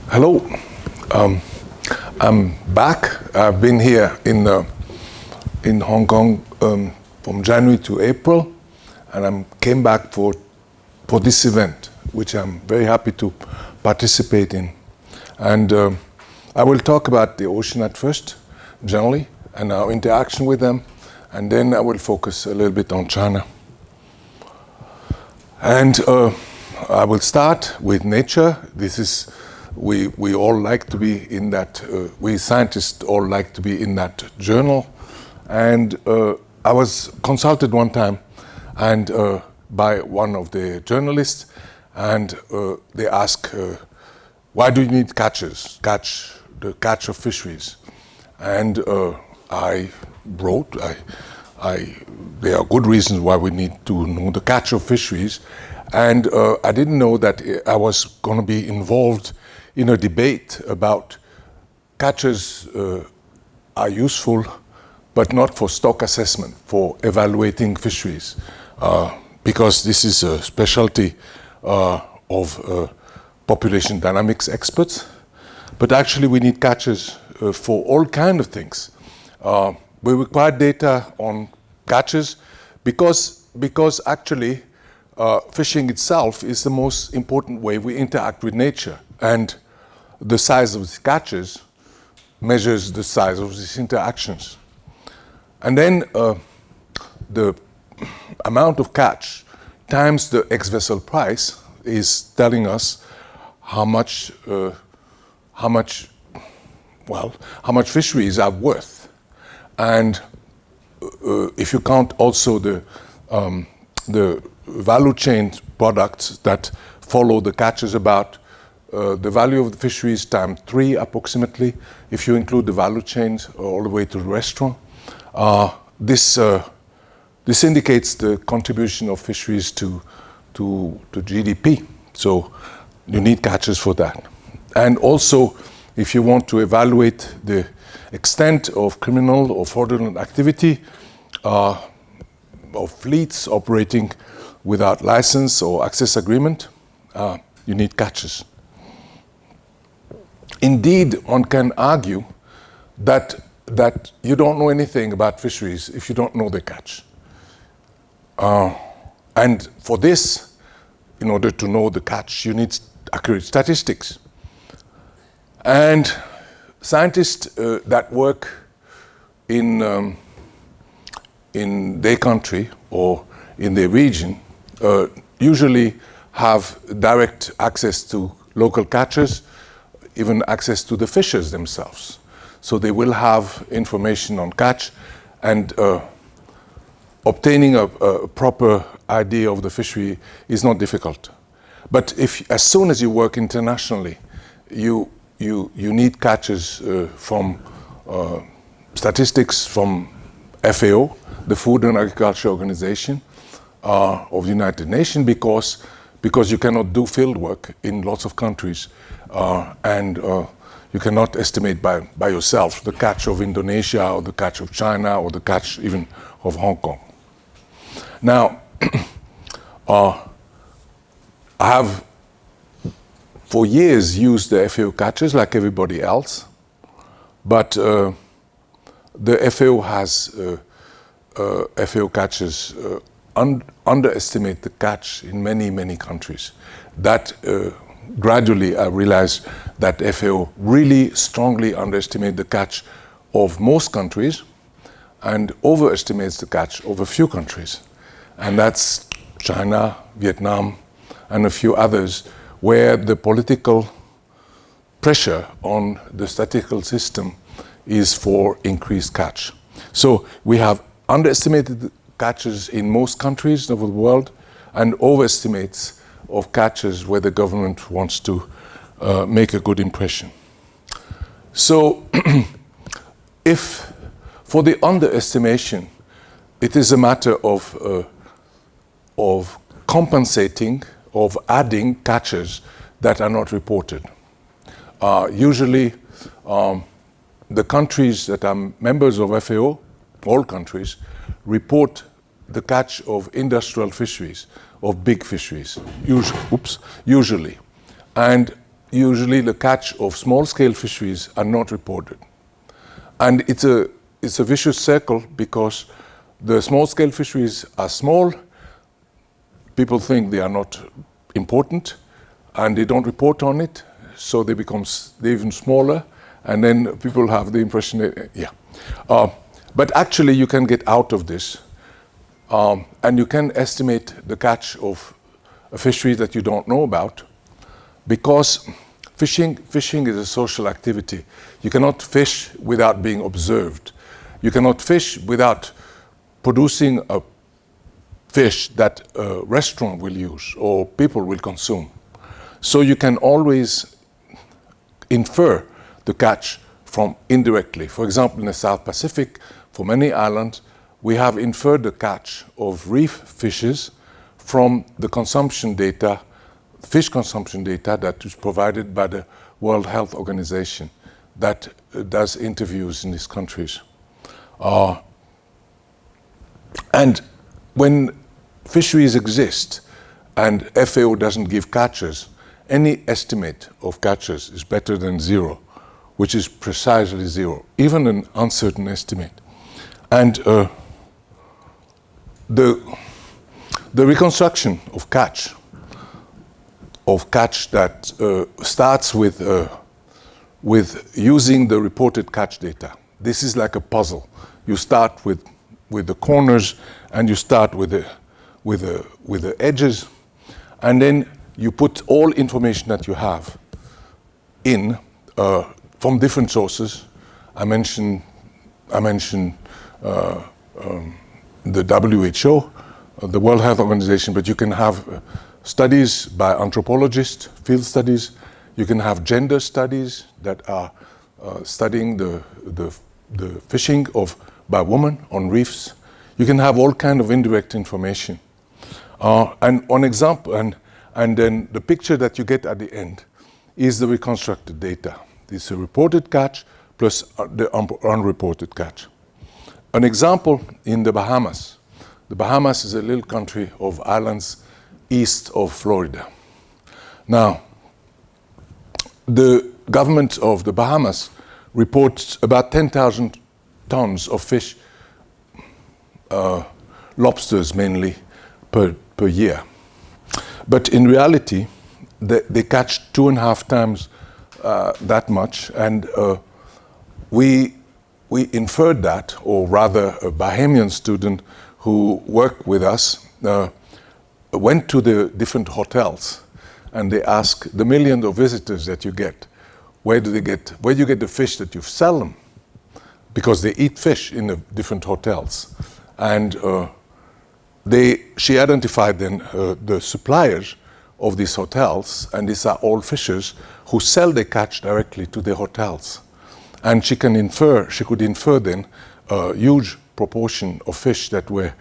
Hello, I'm back. I've been here in Hong Kong from January to April, and I came back for this event, which I'm very happy to participate in. And I will talk about the ocean at first, generally, and our interaction with them, and then I will focus a little bit on China. And I will start with nature. This is we all like to be in that. We scientists all like to be in that journal. And I was consulted one time, and by one of the journalists, and they asked, "Why do you need catches? The catch of fisheries?" And I wrote, there are good reasons why we need to know the catch of fisheries. And I didn't know that I was going to be involved in a debate about catches are useful, but not for stock assessment, for evaluating fisheries, because this is a specialty of population dynamics experts. But actually we need catches for all kinds of things. We require data on catches because actually fishing itself is the most important way we interact with nature, and the size of the catches measures the size of these interactions. And then the amount of catch times the ex-vessel price is telling us how much fisheries are worth. And if you count also the value chain products that follow the catches, about the value of the fisheries times 3 approximately, if you include the value chains all the way to the restaurant. This indicates the contribution of fisheries to GDP. So you need catches for that. And also, if you want to evaluate the extent of criminal or fraudulent activity of fleets operating without license or access agreement, you need catches. Indeed, one can argue that you don't know anything about fisheries if you don't know the catch. And for this, in order to know the catch, you need accurate statistics. And scientists that work in their country or in their region usually have direct access to local catches, even access to the fishers themselves. So they will have information on catch, and obtaining a proper idea of the fishery is not difficult. But as soon as you work internationally, you need catches from statistics from FAO, the Food and Agriculture Organization of the United Nations, because you cannot do field work in lots of countries, and you cannot estimate by yourself the catch of Indonesia or the catch of China or the catch even of Hong Kong. Now, I have for years used the FAO catches like everybody else, but the FAO has FAO catches underestimate the catch in many countries. That gradually I realized that FAO really strongly underestimates the catch of most countries and overestimates the catch of a few countries. And that's China, Vietnam, and a few others, where the political pressure on the statistical system is for increased catch. So we have underestimated catches in most countries of the world and overestimates of catches where the government wants to make a good impression. So if for the underestimation, it is a matter of compensating, of adding catches that are not reported. Usually, the countries that are members of FAO, all countries, report the catch of industrial fisheries, of big fisheries, usually. And usually the catch of small-scale fisheries are not reported. And it's a vicious circle because the small-scale fisheries are small, people think they are not important, and they don't report on it, so they're even smaller, and then people have the impression that, but actually you can get out of this, and you can estimate the catch of a fishery that you don't know about, because fishing is a social activity. You cannot fish without being observed. You cannot fish without producing a fish that a restaurant will use or people will consume. So you can always infer the catch from indirectly. For example, in the South Pacific, for many islands, we have inferred the catch of reef fishes from the consumption data, fish consumption data that is provided by the World Health Organization that does interviews in these countries. And when fisheries exist and FAO doesn't give catches, any estimate of catches is better than zero, which is precisely zero, even an uncertain estimate. And the reconstruction of catch that starts with using the reported catch data. This is like a puzzle. You start with the corners, and you start with the edges, and then you put all information that you have in from different sources. I mentioned the WHO, the World Health Organization, but you can have studies by anthropologists, field studies. You can have gender studies that are studying the fishing by women on reefs. You can have all kind of indirect information. And on example, and then the picture that you get at the end is the reconstructed data. This is a reported catch plus the unreported catch. An example in the Bahamas. The Bahamas is a little country of islands east of Florida. Now, the government of the Bahamas reports about 10,000 tons of fish, lobsters mainly, per year. But in reality, they catch 2.5 times that much, and we inferred that, or rather a Bahamian student who worked with us went to the different hotels, and they asked the millions of visitors that you get, where do you get the fish that you sell them? Because they eat fish in the different hotels. And she identified then the suppliers of these hotels, and these are all fishers who sell their catch directly to the hotels. And she could infer then a huge proportion of fish that were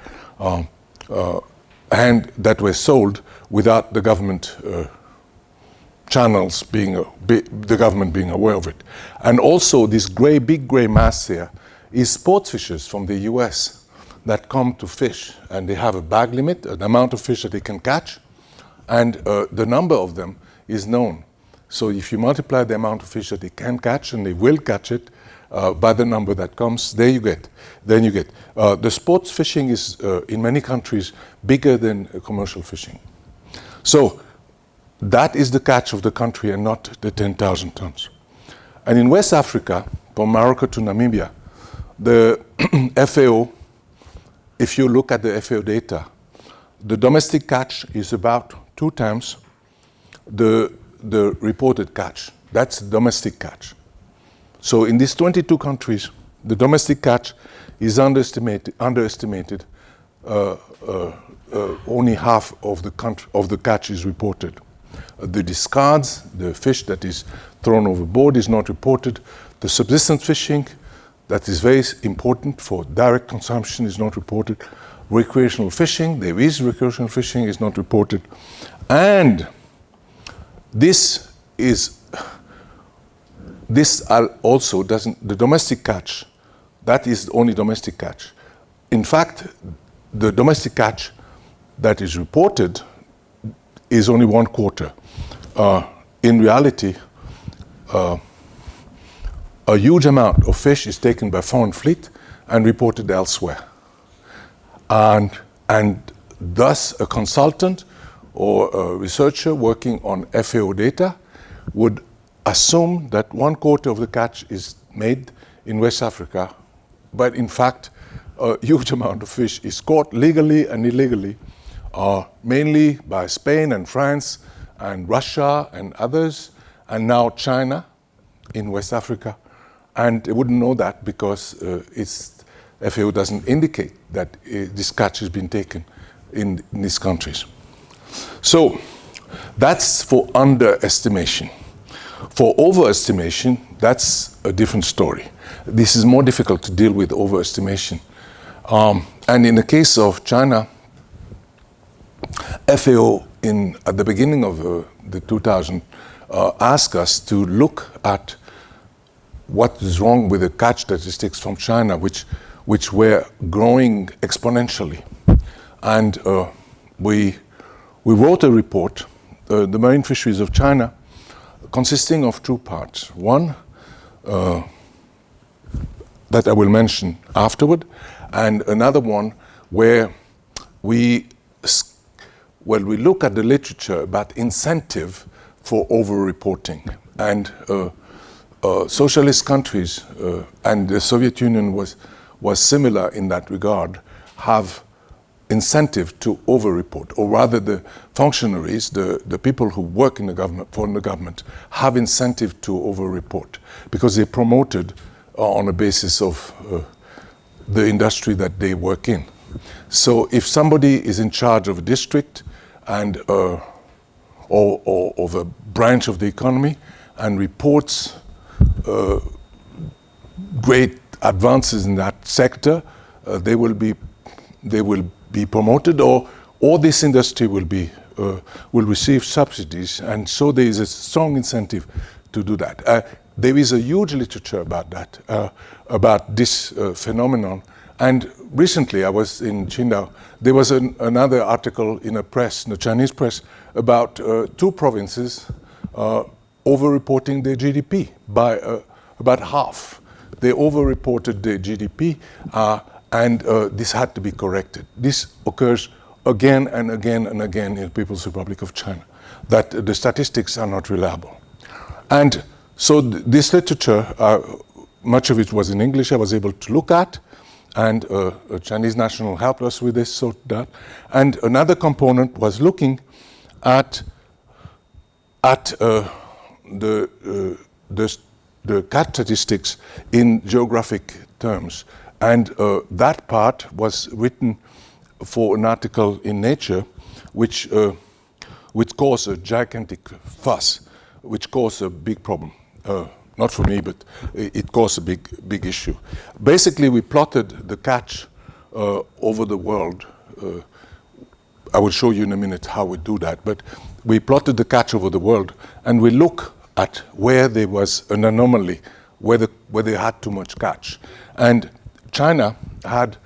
sold without the government channels the government being aware of it. And also this big gray mass here is sport fishers from the US that come to fish, and they have a bag limit, an amount of fish that they can catch, and the number of them is known. So if you multiply the amount of fish that they can catch, and they will catch it by the number that comes, then you get. The sports fishing is in many countries bigger than commercial fishing. So that is the catch of the country and not the 10,000 tons. And in West Africa, from Morocco to Namibia, the FAO, if you look at the FAO data, the domestic catch is about 2 times the reported catch. That's domestic catch. So in these 22 countries, the domestic catch is underestimated. Only half of the catch is reported. The discards, the fish that is thrown overboard, is not reported. The subsistence fishing, that is very important for direct consumption, is not reported. Recreational fishing, there is recreational fishing, is not reported. And this also doesn't, the domestic catch, that is the only domestic catch. In fact, the domestic catch that is reported is only 1/4. in reality, a huge amount of fish is taken by foreign fleet and reported elsewhere. And thus a consultant or a researcher working on FAO data would assume that 1/4 of the catch is made in West Africa, but in fact a huge amount of fish is caught legally and illegally, mainly by Spain and France and Russia and others, and now China in West Africa. And they wouldn't know that because FAO doesn't indicate that this catch has been taken in these countries. So that's for underestimation. For overestimation, that's a different story. This is more difficult to deal with overestimation. And in the case of China, FAO at the beginning of the 2000 asked us to look at what is wrong with the catch statistics from China, which were growing exponentially. And we wrote a report, the marine fisheries of China, consisting of two parts. One that I will mention afterward, and another one where we look at the literature about incentive for over-reporting. And socialist countries, and the Soviet Union was similar in that regard, have incentive to over-report, or rather the functionaries, the people who work in the government, for the government, have incentive to over-report because they're promoted on the basis of the industry that they work in. So if somebody is in charge of a district and or of a branch of the economy and reports great advances in that sector, they will be promoted, or this industry will receive subsidies, and so there is a strong incentive to do that. There is a huge literature about that, about this phenomenon. And recently, I was in Qingdao. There was another article in the Chinese press, about two provinces over-reporting their GDP by about half. They over-reported their GDP, and this had to be corrected. This occurs again and again and again in the People's Republic of China, that the statistics are not reliable. And so this literature, much of it was in English, I was able to look at, and a Chinese national helped us with this, so that. And another component was looking at the catch statistics in geographic terms. And that part was written for an article in Nature, which caused a gigantic fuss, which caused a big problem. Not for me, but it caused a big issue. Basically, we plotted the catch over the world. I will show you in a minute how we do that, but we plotted the catch over the world, and we look at where there was an anomaly, where they had too much catch. And China had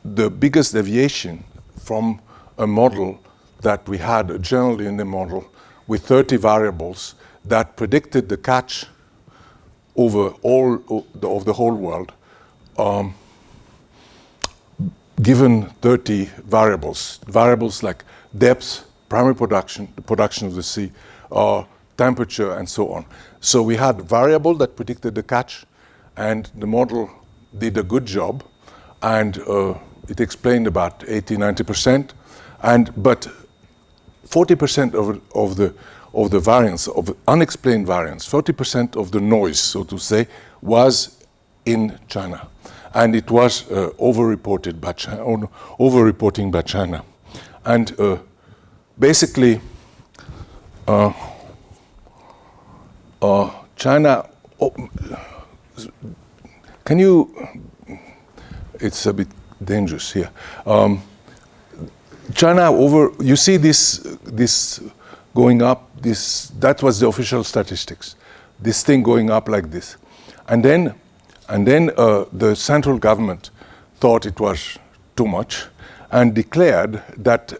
the biggest deviation from a model that we had generally in the model, with 30 variables that predicted the catch over all of the whole world, given 30 variables like depth, primary production, the production of the sea, temperature, and so on. So we had a variable that predicted the catch, and the model did a good job, and it explained about 80-90%, but 40% of the variance, of unexplained variance, 40% of the noise, so to say, was in China, and it was over-reporting by China, and basically, China. Can you? It's a bit dangerous here. China you see this going up, that was the official statistics, this thing going up like this. And then the central government thought it was too much and declared that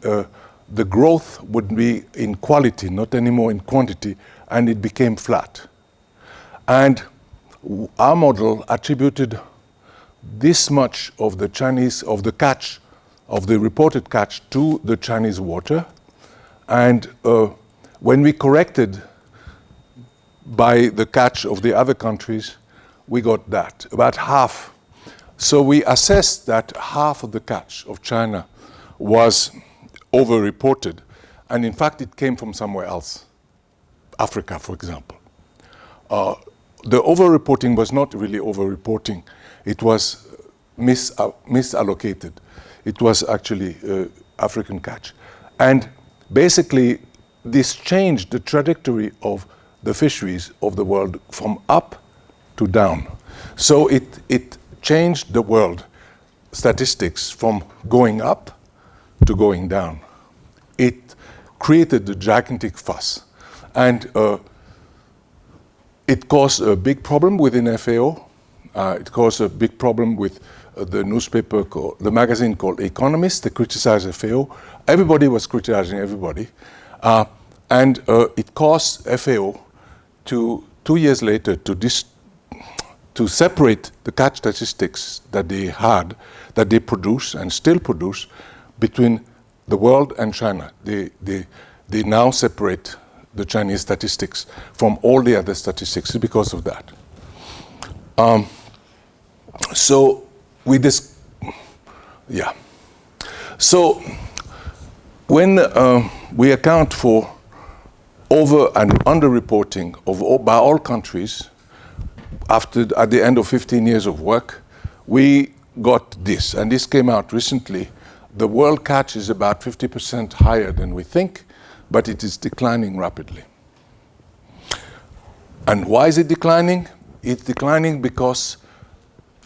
the growth would be in quality, not anymore in quantity, and it became flat. And our model attributed this much of the Chinese, of the catch, of the reported catch to the Chinese water. And when we corrected by the catch of the other countries, we got that, about half. So we assessed that half of the catch of China was over-reported, and in fact it came from somewhere else, Africa, for example. The over-reporting was not really over-reporting, it was misallocated. It was actually African catch. And basically, this changed the trajectory of the fisheries of the world from up to down. So it changed the world statistics from going up to going down. It created a gigantic fuss. And it caused a big problem within FAO. It caused a big problem with the newspaper, the magazine called Economist. They criticized FAO. Everybody was criticizing everybody. And it caused FAO to, 2 years later, to separate the catch statistics that they had, that they produce and still produce, between the world and China. They now separate the Chinese statistics from all the other statistics because of that. So when we account for over and underreporting by all countries, at the end of 15 years of work, we got this, and this came out recently. The world catch is about 50% higher than we think, but it is declining rapidly. And why is it declining? It's declining because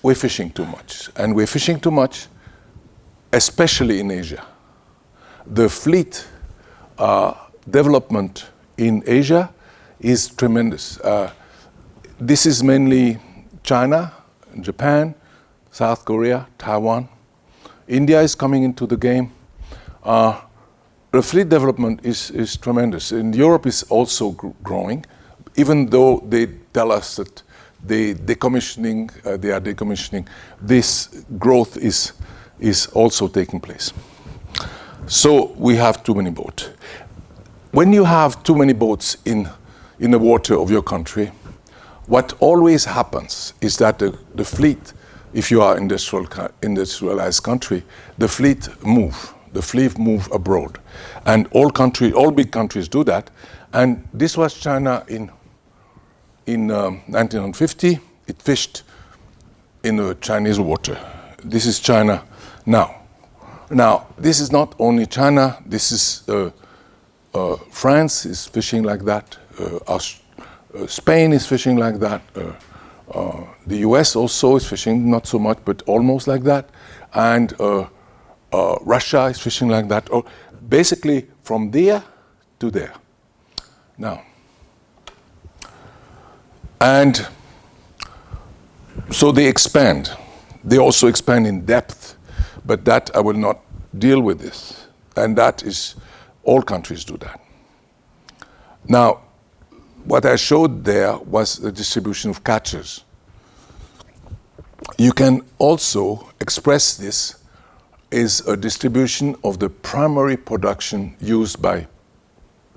we're fishing too much, and we're fishing too much, especially in Asia. The fleet development in Asia is tremendous. This is mainly China, Japan, South Korea, Taiwan. India is coming into the game. The fleet development is tremendous. And Europe is also growing, even though they tell us that they are decommissioning, this growth is also taking place. So we have too many boats. When you have too many boats in the water of your country, what always happens is that the fleet, if you are industrialized country, the fleet move abroad. And all big countries do that. And this was China in 1950. It fished in the Chinese water. This is China now. Now, this is not only China, this is France is fishing like that, Spain is fishing like that, the US also is fishing, not so much, but almost like that, and Russia is fishing like that, or basically from there to there. Now, and so they expand. They also expand in depth, but that I will not deal with this. And that is, all countries do that. Now, what I showed there was the distribution of catches. You can also express this as a distribution of the primary production used by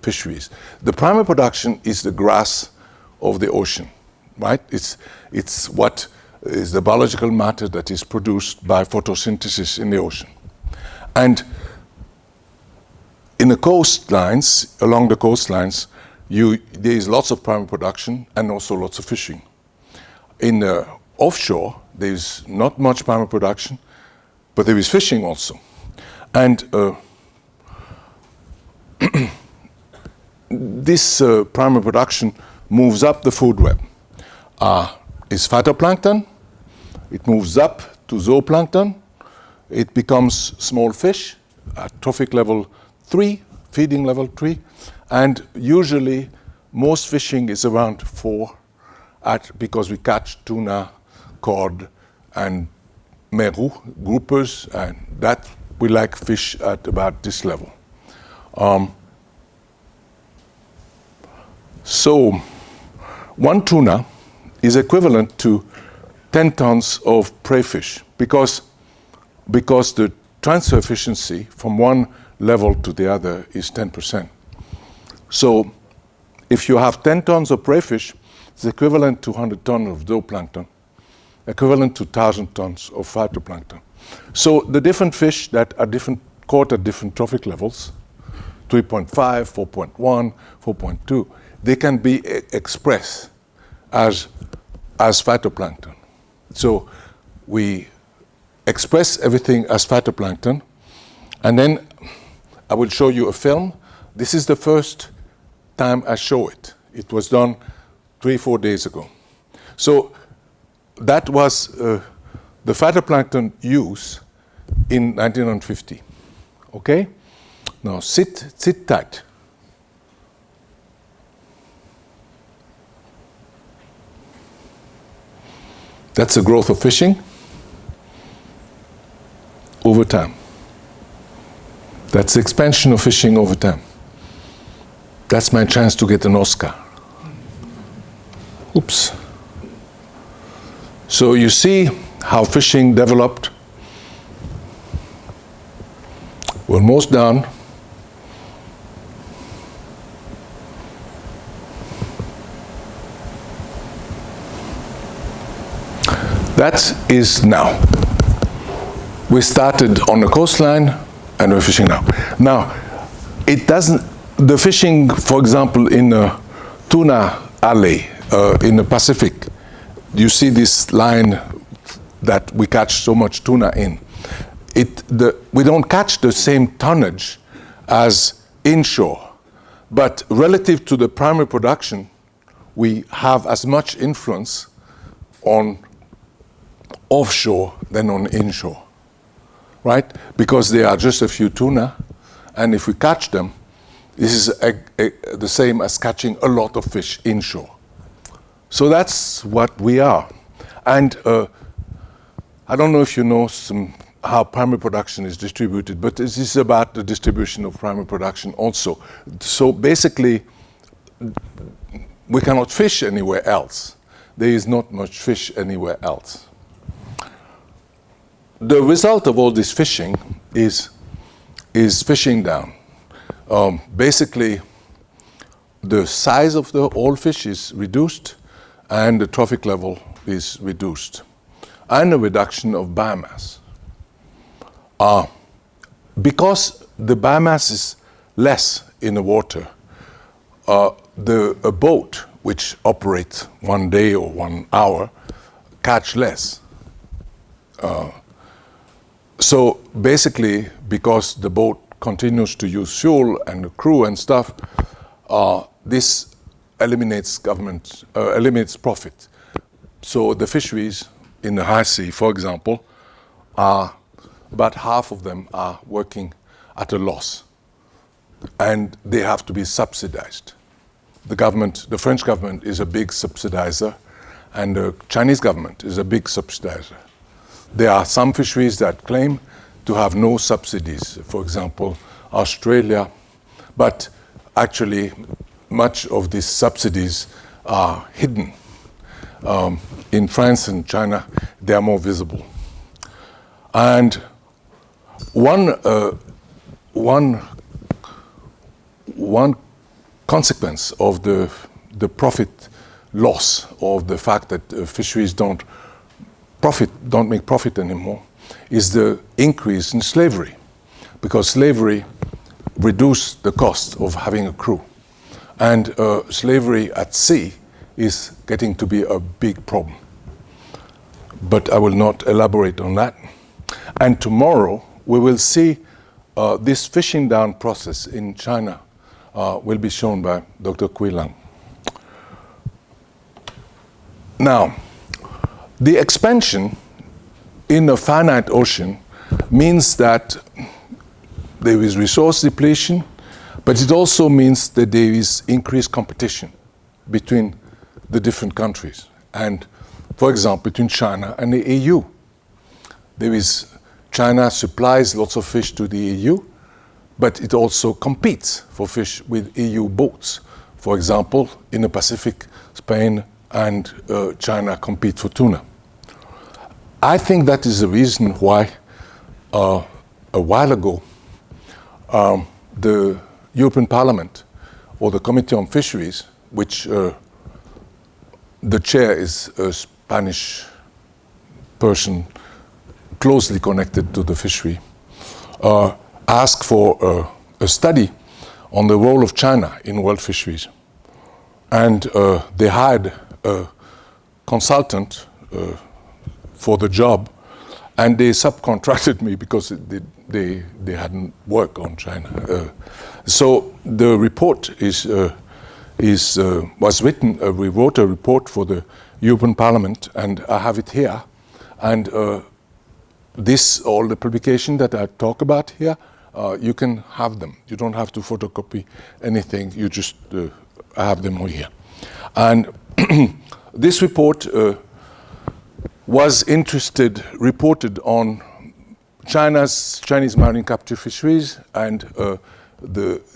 fisheries. The primary production is the grass of the ocean, right? It's what is the biological matter that is produced by photosynthesis in the ocean. And in the coastlines, along the coastlines, there is lots of primary production and also lots of fishing. In the offshore, there is not much primary production, but there is fishing also. And this primary production moves up the food web. It's phytoplankton, it moves up to zooplankton, it becomes small fish at trophic level 3, feeding level 3, and usually most fishing is around 4 because we catch tuna, cod, and meru, groupers, and that we like fish at about this level. So one tuna is equivalent to 10 tons of prey fish because the transfer efficiency from one level to the other is 10%. So if you have 10 tons of prey fish, it's equivalent to 100 tons of zooplankton, equivalent to 1,000 tons of phytoplankton. So the different fish that are caught at different trophic levels, 3.5, 4.1, 4.2, they can be expressed as phytoplankton. So we express everything as phytoplankton, and then I will show you a film. This is the first time I show it. It was done 3-4 days ago. So that was the phytoplankton use in 1950. Okay? Now sit tight. That's the growth of fishing over time. That's the expansion of fishing over time. That's my chance to get an Oscar. Oops. So you see how fishing developed. We're almost done. That is now. We started on the coastline and we're fishing now. Now, it doesn't, the fishing, for example, in a tuna alley in the Pacific, you see this line that we catch so much tuna in. We don't catch the same tonnage as inshore, but relative to the primary production, we have as much influence on offshore than on inshore, right? Because they are just a few tuna, and if we catch them, this is the same as catching a lot of fish inshore. So that's what we are. And I don't know if you know how primary production is distributed, but this is about the distribution of primary production also. So basically, we cannot fish anywhere else. There is not much fish anywhere else. The result of all this fishing is fishing down. Basically, the size of the all fish is reduced and the trophic level is reduced, and a reduction of biomass. Because the biomass is less in the water, a boat which operates 1 day or 1 hour catch less. So basically, because the boat continues to use fuel and the crew and stuff, this eliminates profit. So the fisheries in the high sea, for example, about half of them are working at a loss, and they have to be subsidized. The French government is a big subsidizer, and the Chinese government is a big subsidizer. There are some fisheries that claim to have no subsidies, for example, Australia, but actually much of these subsidies are hidden. In France and China, they are more visible. And one consequence of the profit loss, of the fact that fisheries don't make profit anymore, is the increase in slavery, because slavery reduced the cost of having a crew. And slavery at sea is getting to be a big problem. But I will not elaborate on that. And tomorrow we will see this fishing down process in China will be shown by Dr. Kui Lang. Now, the expansion in a finite ocean means that there is resource depletion, but it also means that there is increased competition between the different countries. And, for example, between China and the EU. China supplies lots of fish to the EU, but it also competes for fish with EU boats. For example, in the Pacific, Spain and China compete for tuna. I think that is the reason why a while ago the European Parliament or the Committee on Fisheries, which the chair is a Spanish person closely connected to the fishery, asked for a study on the role of China in world fisheries. And they hired a consultant for the job, and they subcontracted me because they hadn't worked on China. So the report was written. We wrote a report for the European Parliament, and I have it here. And all the publication that I talk about here, you can have them. You don't have to photocopy anything. You just have them all here. And this report was reported on Chinese marine capture fisheries, and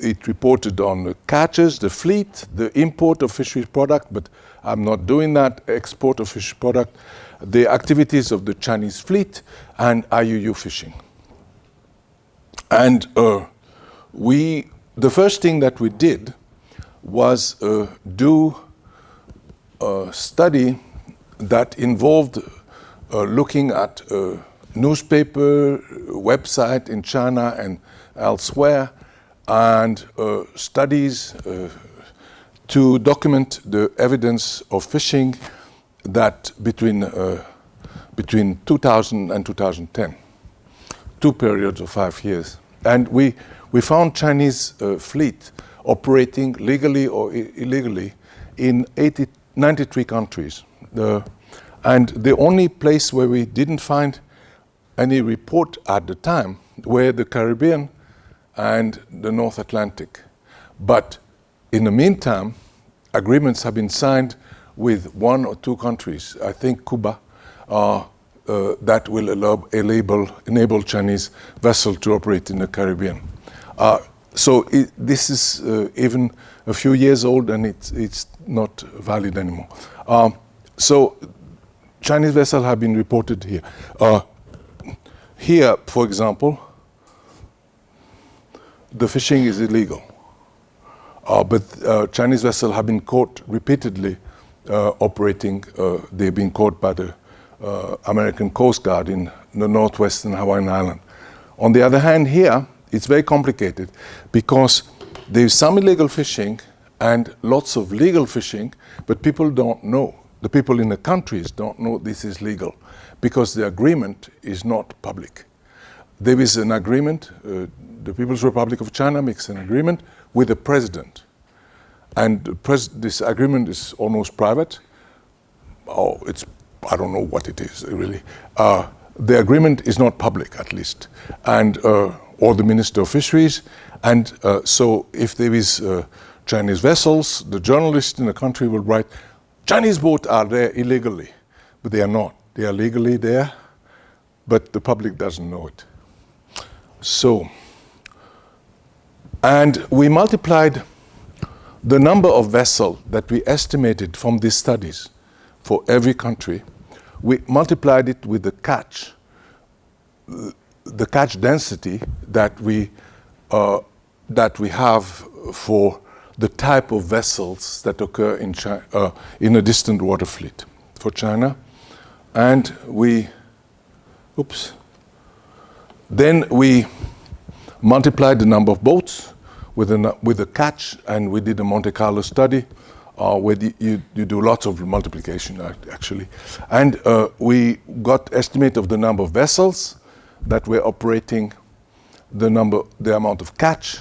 it reported on the catches, the fleet, the import of fisheries product, but I'm not doing that, export of fish product, the activities of the Chinese fleet, and IUU fishing. And the first thing that we did was do a study that involved looking at newspaper, website in China and elsewhere, and studies to document the evidence of fishing that between 2000 and 2010, 2 periods of 5 years. And we found Chinese fleet operating legally or illegally in 93 countries. And the only place where we didn't find any report at the time were the Caribbean and the North Atlantic. But in the meantime, agreements have been signed with 1 or 2 countries, I think Cuba, that will enable Chinese vessels to operate in the Caribbean. So this is even a few years old, and it's not valid anymore. So Chinese vessels have been reported here. Here, for example, the fishing is illegal. But Chinese vessels have been caught repeatedly operating. They've been caught by the American Coast Guard in the northwestern Hawaiian Island. On the other hand, here, it's very complicated because there's some illegal fishing and lots of legal fishing, but people don't know. The people in the countries don't know this is legal because the agreement is not public. There is an agreement, the People's Republic of China makes an agreement with the president. And this agreement is almost private. I don't know what it is, really. The agreement is not public, at least, and or the Minister of Fisheries. And so if there is Chinese vessels, the journalists in the country will write, Chinese boats are there illegally, but they are not. They are legally there, but the public doesn't know it. So, and we multiplied the number of vessels that we estimated from these studies for every country. We multiplied it with the catch density that we have for the type of vessels that occur in a distant water fleet for China. And then we multiplied the number of boats with the catch, and we did a Monte Carlo study where you do lots of multiplication, actually. And we got estimate of the number of vessels that were operating, the amount of catch,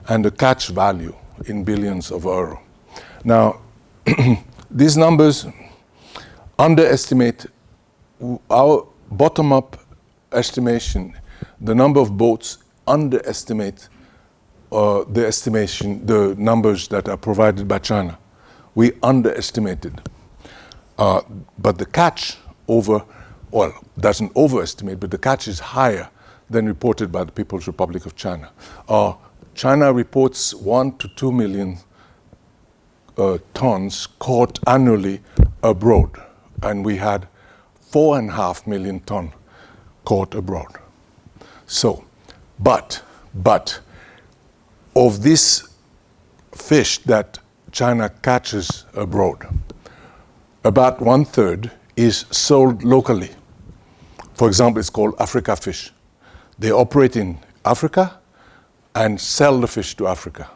and the catch value in billions of euro. Now, these numbers underestimate our bottom-up estimation. The number of boats underestimate the numbers that are provided by China. We underestimated. But the catch doesn't overestimate, but the catch is higher than reported by the People's Republic of China. China reports 1 to 2 million tons caught annually abroad, and we had 4.5 million tons caught abroad. So, but of this fish that China catches abroad, about 1/3 is sold locally. For example, it's called Africa fish. They operate in Africa and sell the fish to Africa.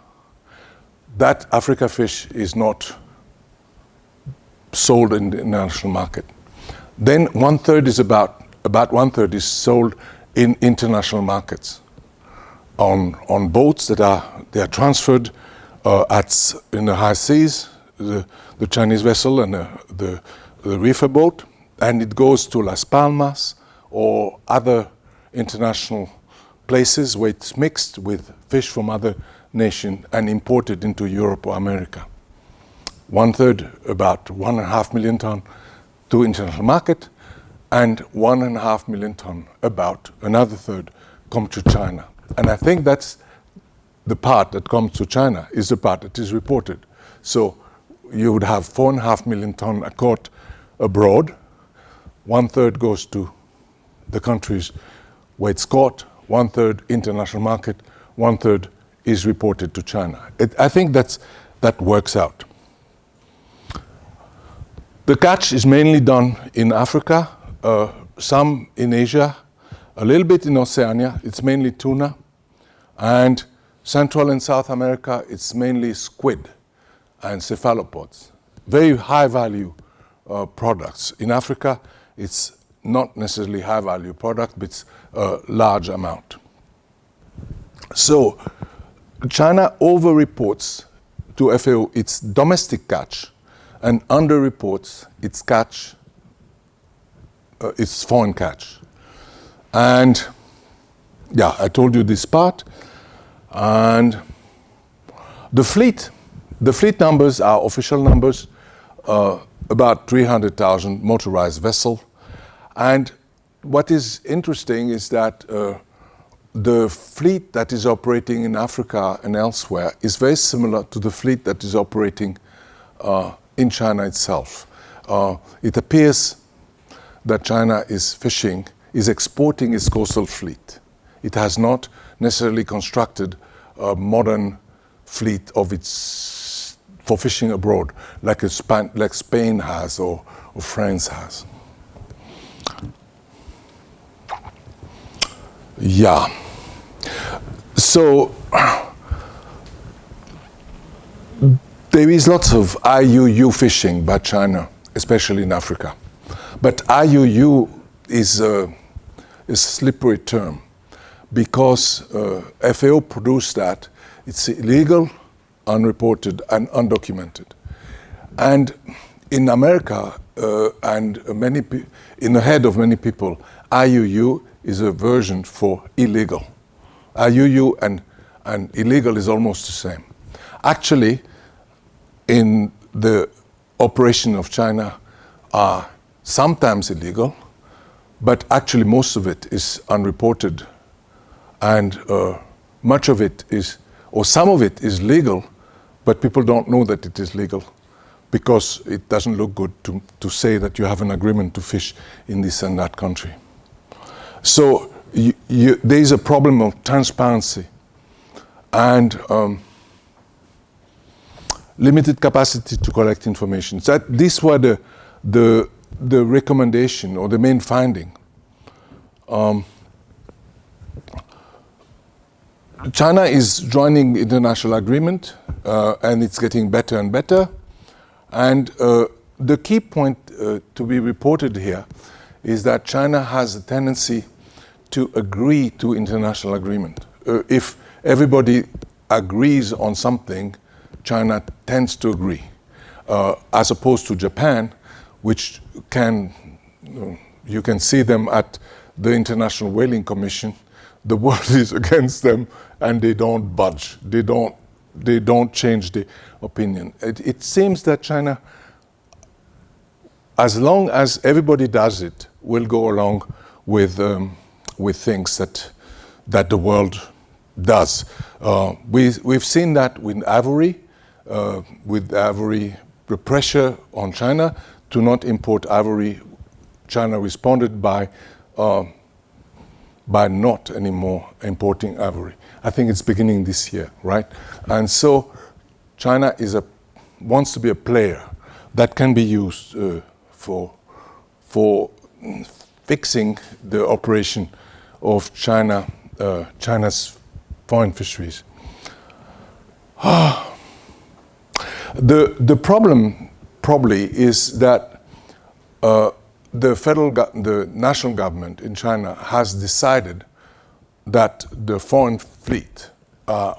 That Africa fish is not sold in the international market. Then 1/3 is about 1/3 is sold in international markets on boats that are transferred in the high seas, the Chinese vessel and the reefer boat, and it goes to Las Palmas or other international places where it's mixed with fish from other nations and imported into Europe or America. 1/3, about 1.5 million ton to international market, and 1.5 million ton, about another third, come to China. And I think that's the part that comes to China is the part that is reported. So you would have 4.5 million ton caught abroad. 1/3 goes to the countries where it's caught, 1/3 international market, 1/3 is reported to China. I think that works out. The catch is mainly done in Africa, some in Asia, a little bit in Oceania. It's mainly tuna, and Central and South America, it's mainly squid and cephalopods. Very high value products. In Africa, it's not necessarily high value product, but it's a large amount. So China over-reports to FAO its domestic catch and under-reports its catch, its foreign catch. And yeah, I told you this part. And the fleet numbers are official numbers, about 300,000 motorized vessels. And what is interesting is that the fleet that is operating in Africa and elsewhere is very similar to the fleet that is operating in China itself. It appears that China is exporting its coastal fleet. It has not necessarily constructed a modern fleet of its for fishing abroad, like Spain has or France has. Yeah. So there is lots of IUU fishing by China, especially in Africa. But IUU is a slippery term because FAO produced that. It's illegal, unreported, and undocumented. And in America, and in the head of many people, IUU is a version for illegal. IUU and illegal is almost the same. Actually, in the operation of China are sometimes illegal, but actually most of it is unreported, and much of it is, or some of it is legal, but people don't know that it is legal because it doesn't look good to say that you have an agreement to fish in this and that country. So there is a problem of transparency and limited capacity to collect information. So these were the recommendation or the main finding. China is joining international agreement and it's getting better and better. And the key point to be reported here is that China has a tendency to agree to international agreement. If everybody agrees on something, China tends to agree, as opposed to Japan, which you can see them at the International Whaling Commission. The world is against them, and they don't budge. They don't change the opinion. It seems that China, as long as everybody does it, will go along with things that that the world does. We've seen that with ivory, the pressure on China to not import ivory. China responded by not anymore importing ivory. I think it's beginning this year, right? And so China wants to be a player that can be used for fixing the operation of China's foreign fisheries. The problem probably is that the national government in China has decided that the foreign fleet are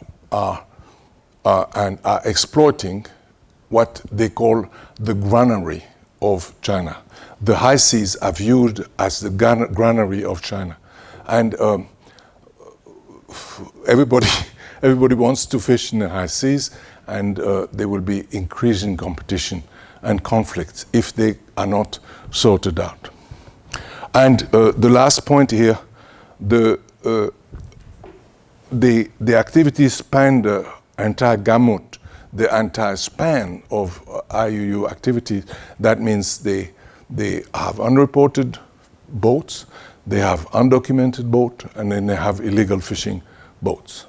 exploiting what they call the granary of China. The high seas are viewed as the granary of China, and everybody wants to fish in the high seas, and there will be increasing competition and conflicts if they are not sorted out. And the last point here, the activities span the entire gamut, the entire span of IUU activities. That means they have unreported boats, they have undocumented boats, and then they have illegal fishing boats.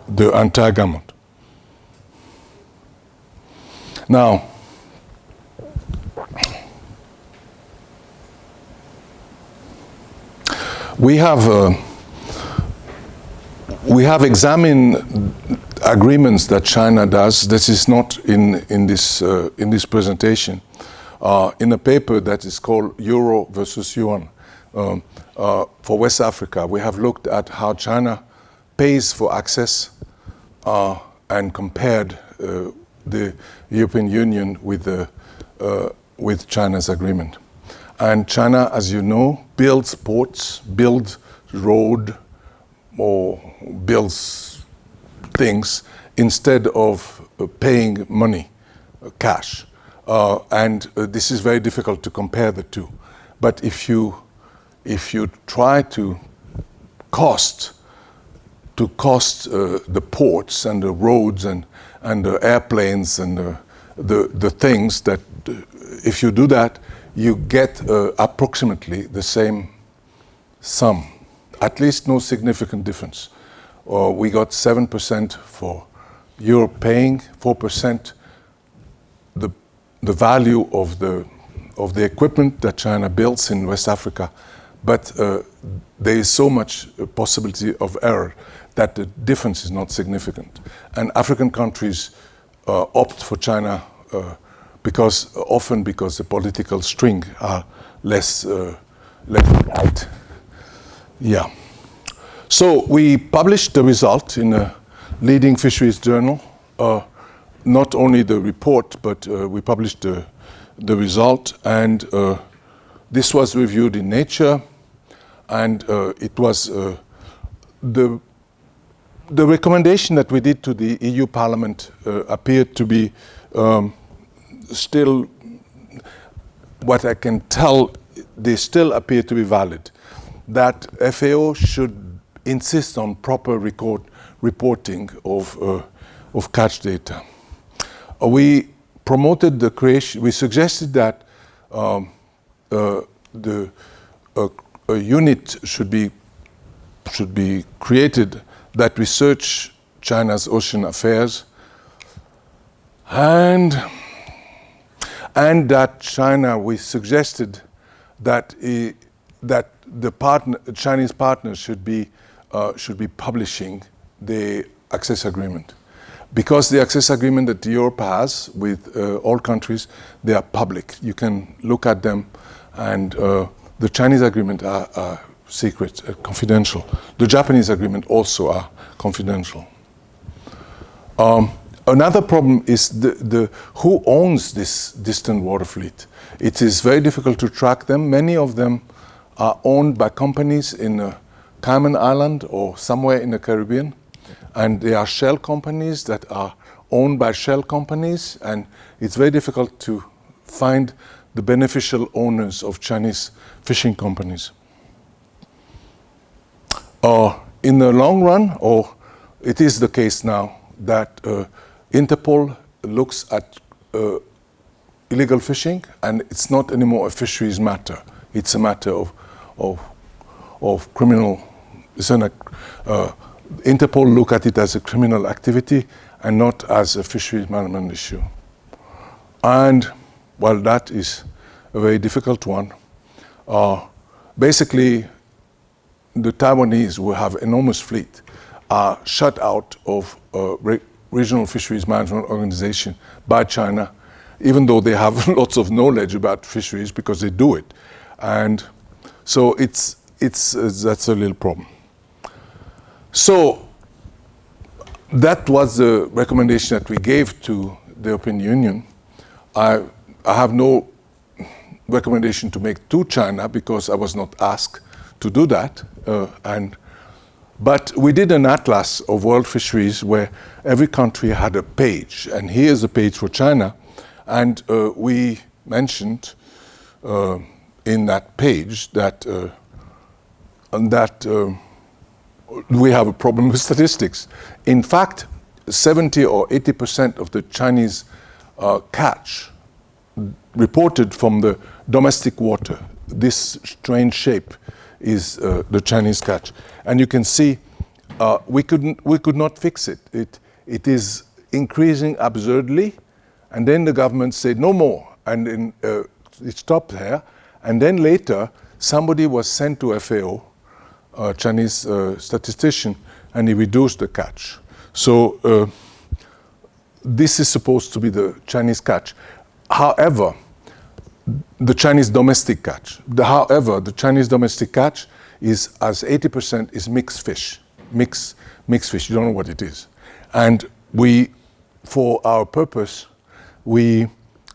The entire gamut. Now, we have examined agreements that China does. This is not in this presentation. In a paper that is called Euro versus Yuan for West Africa, we have looked at how China pays for access and compared the European Union with China's agreement. And China, as you know, builds ports, builds road, or builds things instead of paying money, cash. And this is very difficult to compare the two. But if you try to cost the ports and the roads and the airplanes and the things that, if you do that, you get approximately the same sum, at least no significant difference. We got 7% for Europe paying, 4% the value of the equipment that China builds in West Africa, but there is so much possibility of error that the difference is not significant. And African countries opt for China because the political string are less tight. Yeah. So we published the result in a leading fisheries journal. Not only the report, but we published the result, and this was reviewed in Nature, and it was the recommendation that we did to the EU Parliament appeared to be still, what I can tell, they still appear to be valid. That FAO should insist on proper reporting of catch data. We promoted the creation. We suggested that a unit should be created that research China's ocean affairs, and that China. We suggested that the Chinese partners should be publishing the access agreement. Because the access agreement that Europe has with all countries, they are public. You can look at them, and the Chinese agreement are secret, confidential. The Japanese agreement also are confidential. Another problem is who owns this distant water fleet. It is very difficult to track them. Many of them are owned by companies in Cayman Island or somewhere in the Caribbean. And they are shell companies that are owned by shell companies, and it's very difficult to find the beneficial owners of Chinese fishing companies. in the long run, or it is the case now, that Interpol looks at illegal fishing, and it's not anymore a fisheries matter. It's a matter of criminal. Interpol look at it as a criminal activity and not as a fisheries management issue. And well, that is a very difficult one. Basically, the Taiwanese, who have enormous fleet, are shut out of regional fisheries management organization by China, even though they have lots of knowledge about fisheries because they do it. And so that's a little problem. So that was the recommendation that we gave to the European Union. I have no recommendation to make to China because I was not asked to do that. But we did an atlas of world fisheries where every country had a page, and here's a page for China. And we mentioned in that page that we have a problem with statistics. In fact, 70 or 80% of the Chinese catch reported from the domestic water. This strange shape is the Chinese catch, and you can see we could not fix it. It is increasing absurdly, and then the government said no more, and then it stopped there. And then later, somebody was sent to FAO, a Chinese statistician, and he reduced the catch. So this is supposed to be the Chinese catch. However, the Chinese domestic catch. The Chinese domestic catch is, as 80%, is mixed fish. Mixed fish, you don't know what it is. And we, for our purpose, we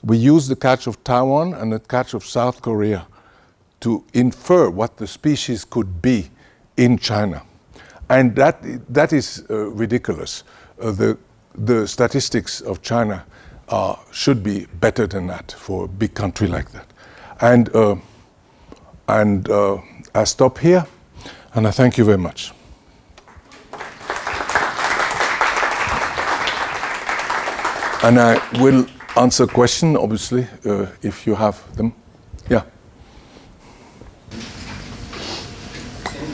use the catch of Taiwan and the catch of South Korea to infer what the species could be in China. And that is ridiculous. The statistics of China should be better than that for a big country like that. And I stop here, and I thank you very much. And I will answer questions, obviously, if you have them. Yeah.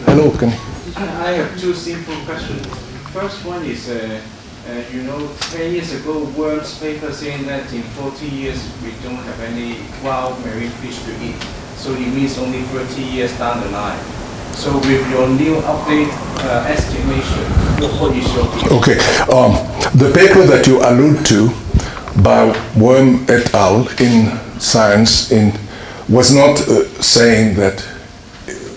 Hello, Kenny. I have two simple questions. First one is, 10 years ago, World's paper saying that in 40 years we don't have any wild marine fish to eat. So it means only 30 years down the line. So with your new update estimation, what is your view? Okay. The paper that you allude to by Yuan et al. In Science was not saying that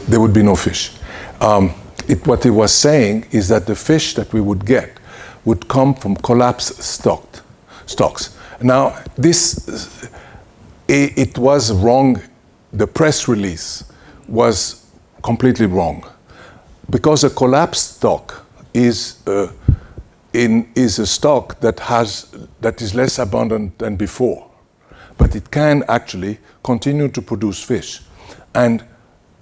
there would be no fish. What it was saying is that the fish that we would get would come from collapsed stocks. Now, it was wrong. The press release was completely wrong, because a collapsed stock is a stock that is less abundant than before, but it can actually continue to produce fish. And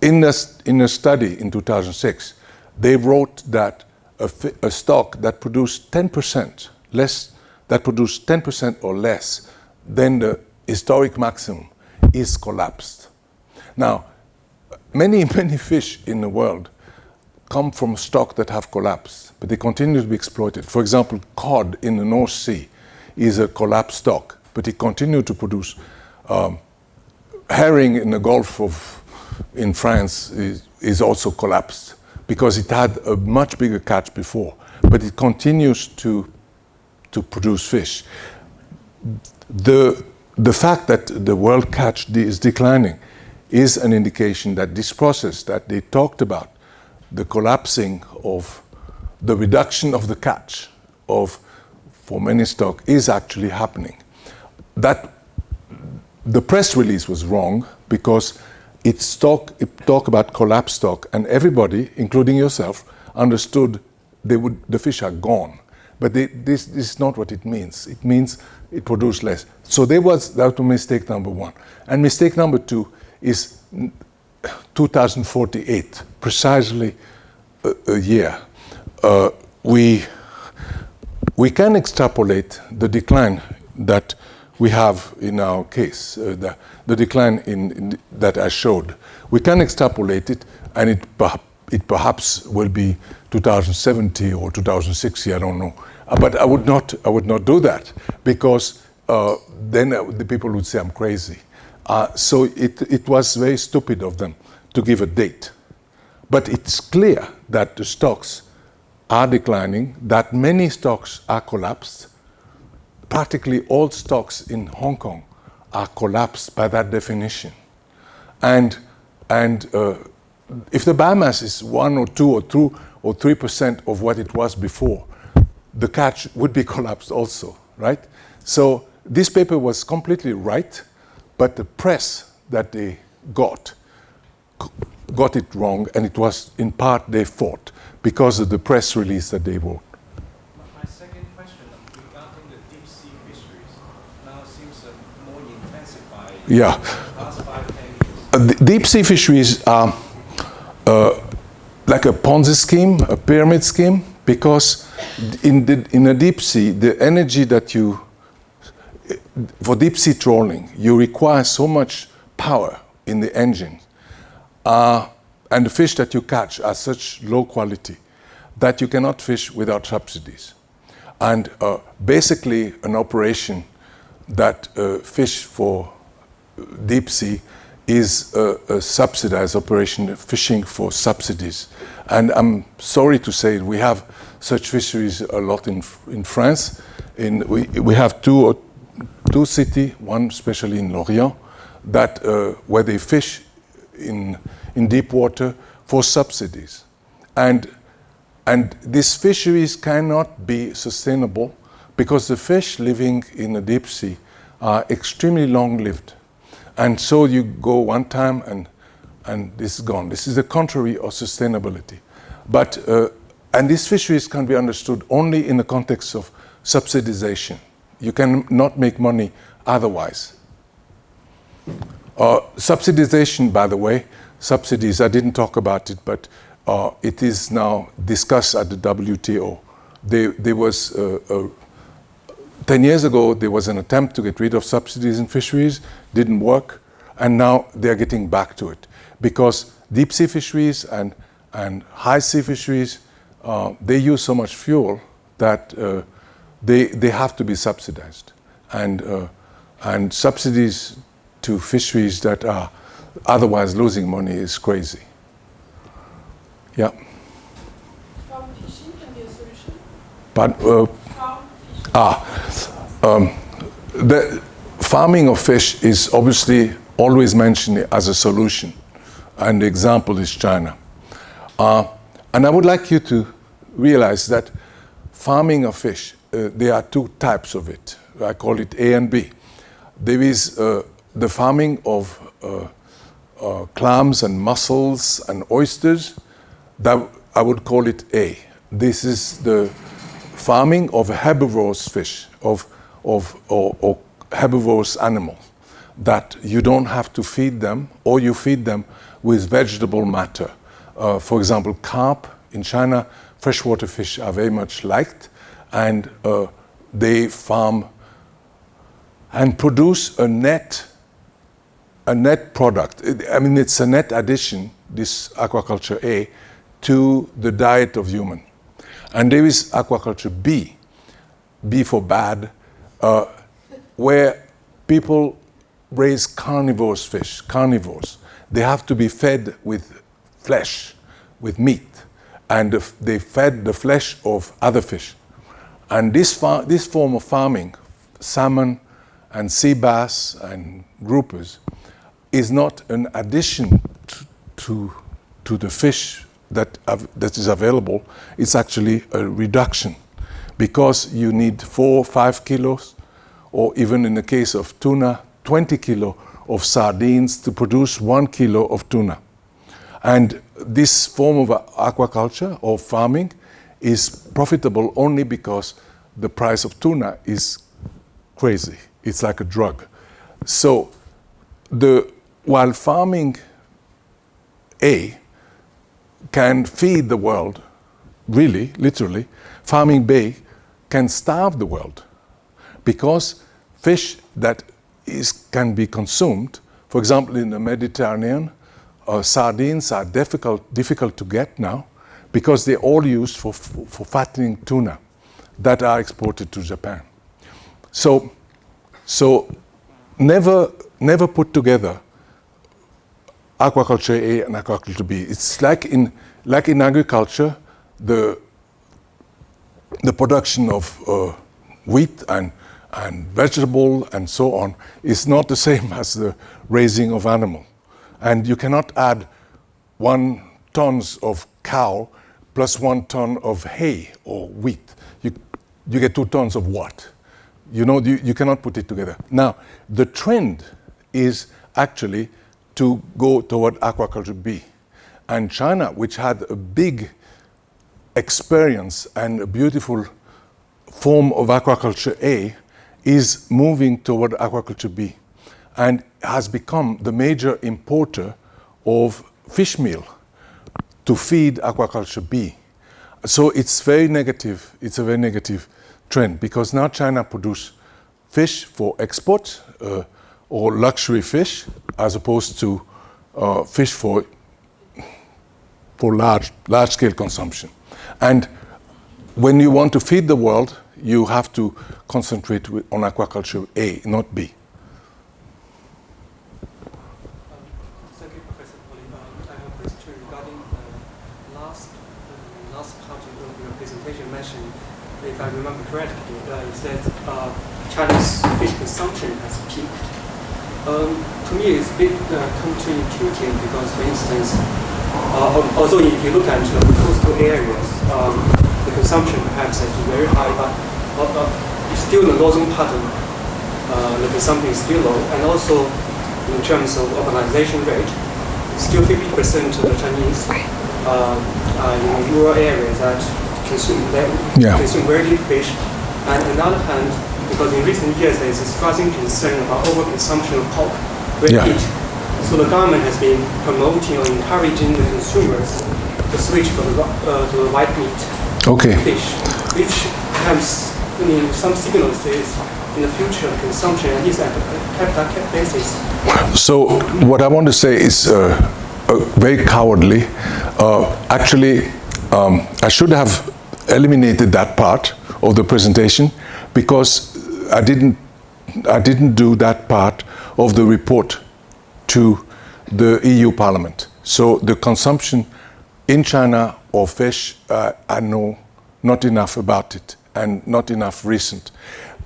in a study in 2006, they wrote that a stock that produced 10% less, that produced 10% or less than the historic maximum, is collapsed. Now, many fish in the world come from stock that have collapsed, but they continue to be exploited. For example, cod in the North Sea is a collapsed stock, but it continued to produce. Herring in the Gulf in France is also collapsed, because it had a much bigger catch before, but it continues to produce fish. The fact that the world catch is declining is an indication that this process that they talked about, the collapsing of the reduction of the catch for many stock, is actually happening. That the press release was wrong, because it talked about collapsed stock, and everybody, including yourself, understood the fish are gone. But this is not what it means. It means it produced less. So that was mistake number one. And mistake number two is 2048, precisely a year. we can extrapolate the decline that we have in our case, the decline that I showed. We can extrapolate it, and it perhaps will be 2070 or 2060. I don't know, but I would not do that, because then the people would say I'm crazy. So it was very stupid of them to give a date. But it's clear that the stocks are declining, that many stocks are collapsed. Practically all stocks in Hong Kong are collapsed by that definition. And if the Bahamas is 1 or 2 or 2 or 3% of what it was before, the catch would be collapsed also, right? So this paper was completely right, but the press that they got it wrong, and it was in part their fault because of the press release that they wrote. My second question regarding the deep sea fisheries now seems more intensified in the past 5-10 years. Deep sea fisheries are like a Ponzi scheme, a pyramid scheme, because in a deep sea, the energy that for deep sea trawling, you require so much power in the engine. And the fish that you catch are such low quality that you cannot fish without subsidies. And basically, an operation that fish for deep sea is a subsidized operation, fishing for subsidies. And I'm sorry to say we have such fisheries a lot in France. We have two cities, one especially in Lorient, that where they fish in deep water for subsidies. And these fisheries cannot be sustainable because the fish living in the deep sea are extremely long-lived. And so you go one time and this is gone. This is the contrary of sustainability. But, and these fisheries can be understood only in the context of subsidization. You cannot make money otherwise. Subsidization, by the way, subsidies, I didn't talk about it, but it is now discussed at the WTO. There was, 10 years ago, there was an attempt to get rid of subsidies in fisheries, didn't work, and now they're getting back to it. Because deep sea fisheries and high sea fisheries, they use so much fuel that they have to be subsidized. And subsidies to fisheries that are otherwise losing money is crazy. Yeah. Farm fishing can be a solution? But, Farm fishing. the farming of fish is obviously always mentioned as a solution, and the example is China. And I would like you to realize that farming of fish, there are two types of it. I call it A and B. There is the farming of clams and mussels and oysters. That I would call it A. This is the farming of herbivorous fish, or herbivorous animals, that you don't have to feed them, or you feed them with vegetable matter. For example, carp in China, freshwater fish are very much liked, and they farm and produce a net product. I mean, it's a net addition, this aquaculture A, to the diet of human. And there is aquaculture B for bad, where people raise carnivorous fish, carnivores. They have to be fed with flesh, with meat, and they fed the flesh of other fish. And this form of farming, salmon and sea bass and groupers, is not an addition to the fish that is available. It's actually a reduction, because you need 4 or 5 kilos, or even in the case of tuna, 20 kilo of sardines to produce 1 kilo of tuna. And this form of aquaculture or farming is profitable only because the price of tuna is crazy. It's like a drug. So while farming A can feed the world really, literally, farming bay can starve the world because fish that can be consumed, for example, in the Mediterranean, sardines are difficult to get now because they're all used for fattening tuna that are exported to Japan. So never put together aquaculture A and aquaculture B. It's like in agriculture, the production of wheat and vegetable and so on is not the same as the raising of animal. And you cannot add 1 ton of cow plus 1 ton of hay or wheat. You get 2 tons of what? You cannot put it together. Now, the trend is actually to go toward aquaculture B. And China, which had a big experience and a beautiful form of aquaculture A, is moving toward aquaculture B and has become the major importer of fish meal to feed aquaculture B. So it's very negative. It's a very negative trend because now China produces fish for export or luxury fish as opposed to fish for large-scale consumption. And when you want to feed the world, you have to concentrate on aquaculture A, not B. Thank you, Professor Pauly. I have a question regarding the last part of your presentation mentioned, if I remember correctly, you said China's fish consumption has peaked. To me, it's a bit counterintuitive because, for instance, although if you look at the coastal areas, the consumption perhaps is very high, but still the northern part of the consumption is still low, and also in terms of urbanization rate, still 50% of the Chinese in rural areas that consume very little fish. And on the other hand, because in recent years there is a rising concern about overconsumption of pork, red meat. So the government has been promoting or encouraging the consumers to switch to the white meat fish, which has some signals is in the future consumption, at least at a per capita basis. So what I want to say is very cowardly. Actually, I should have eliminated that part of the presentation because I didn't do that part of the report to the EU Parliament. So the consumption in China of fish, I know not enough about it and not enough recent.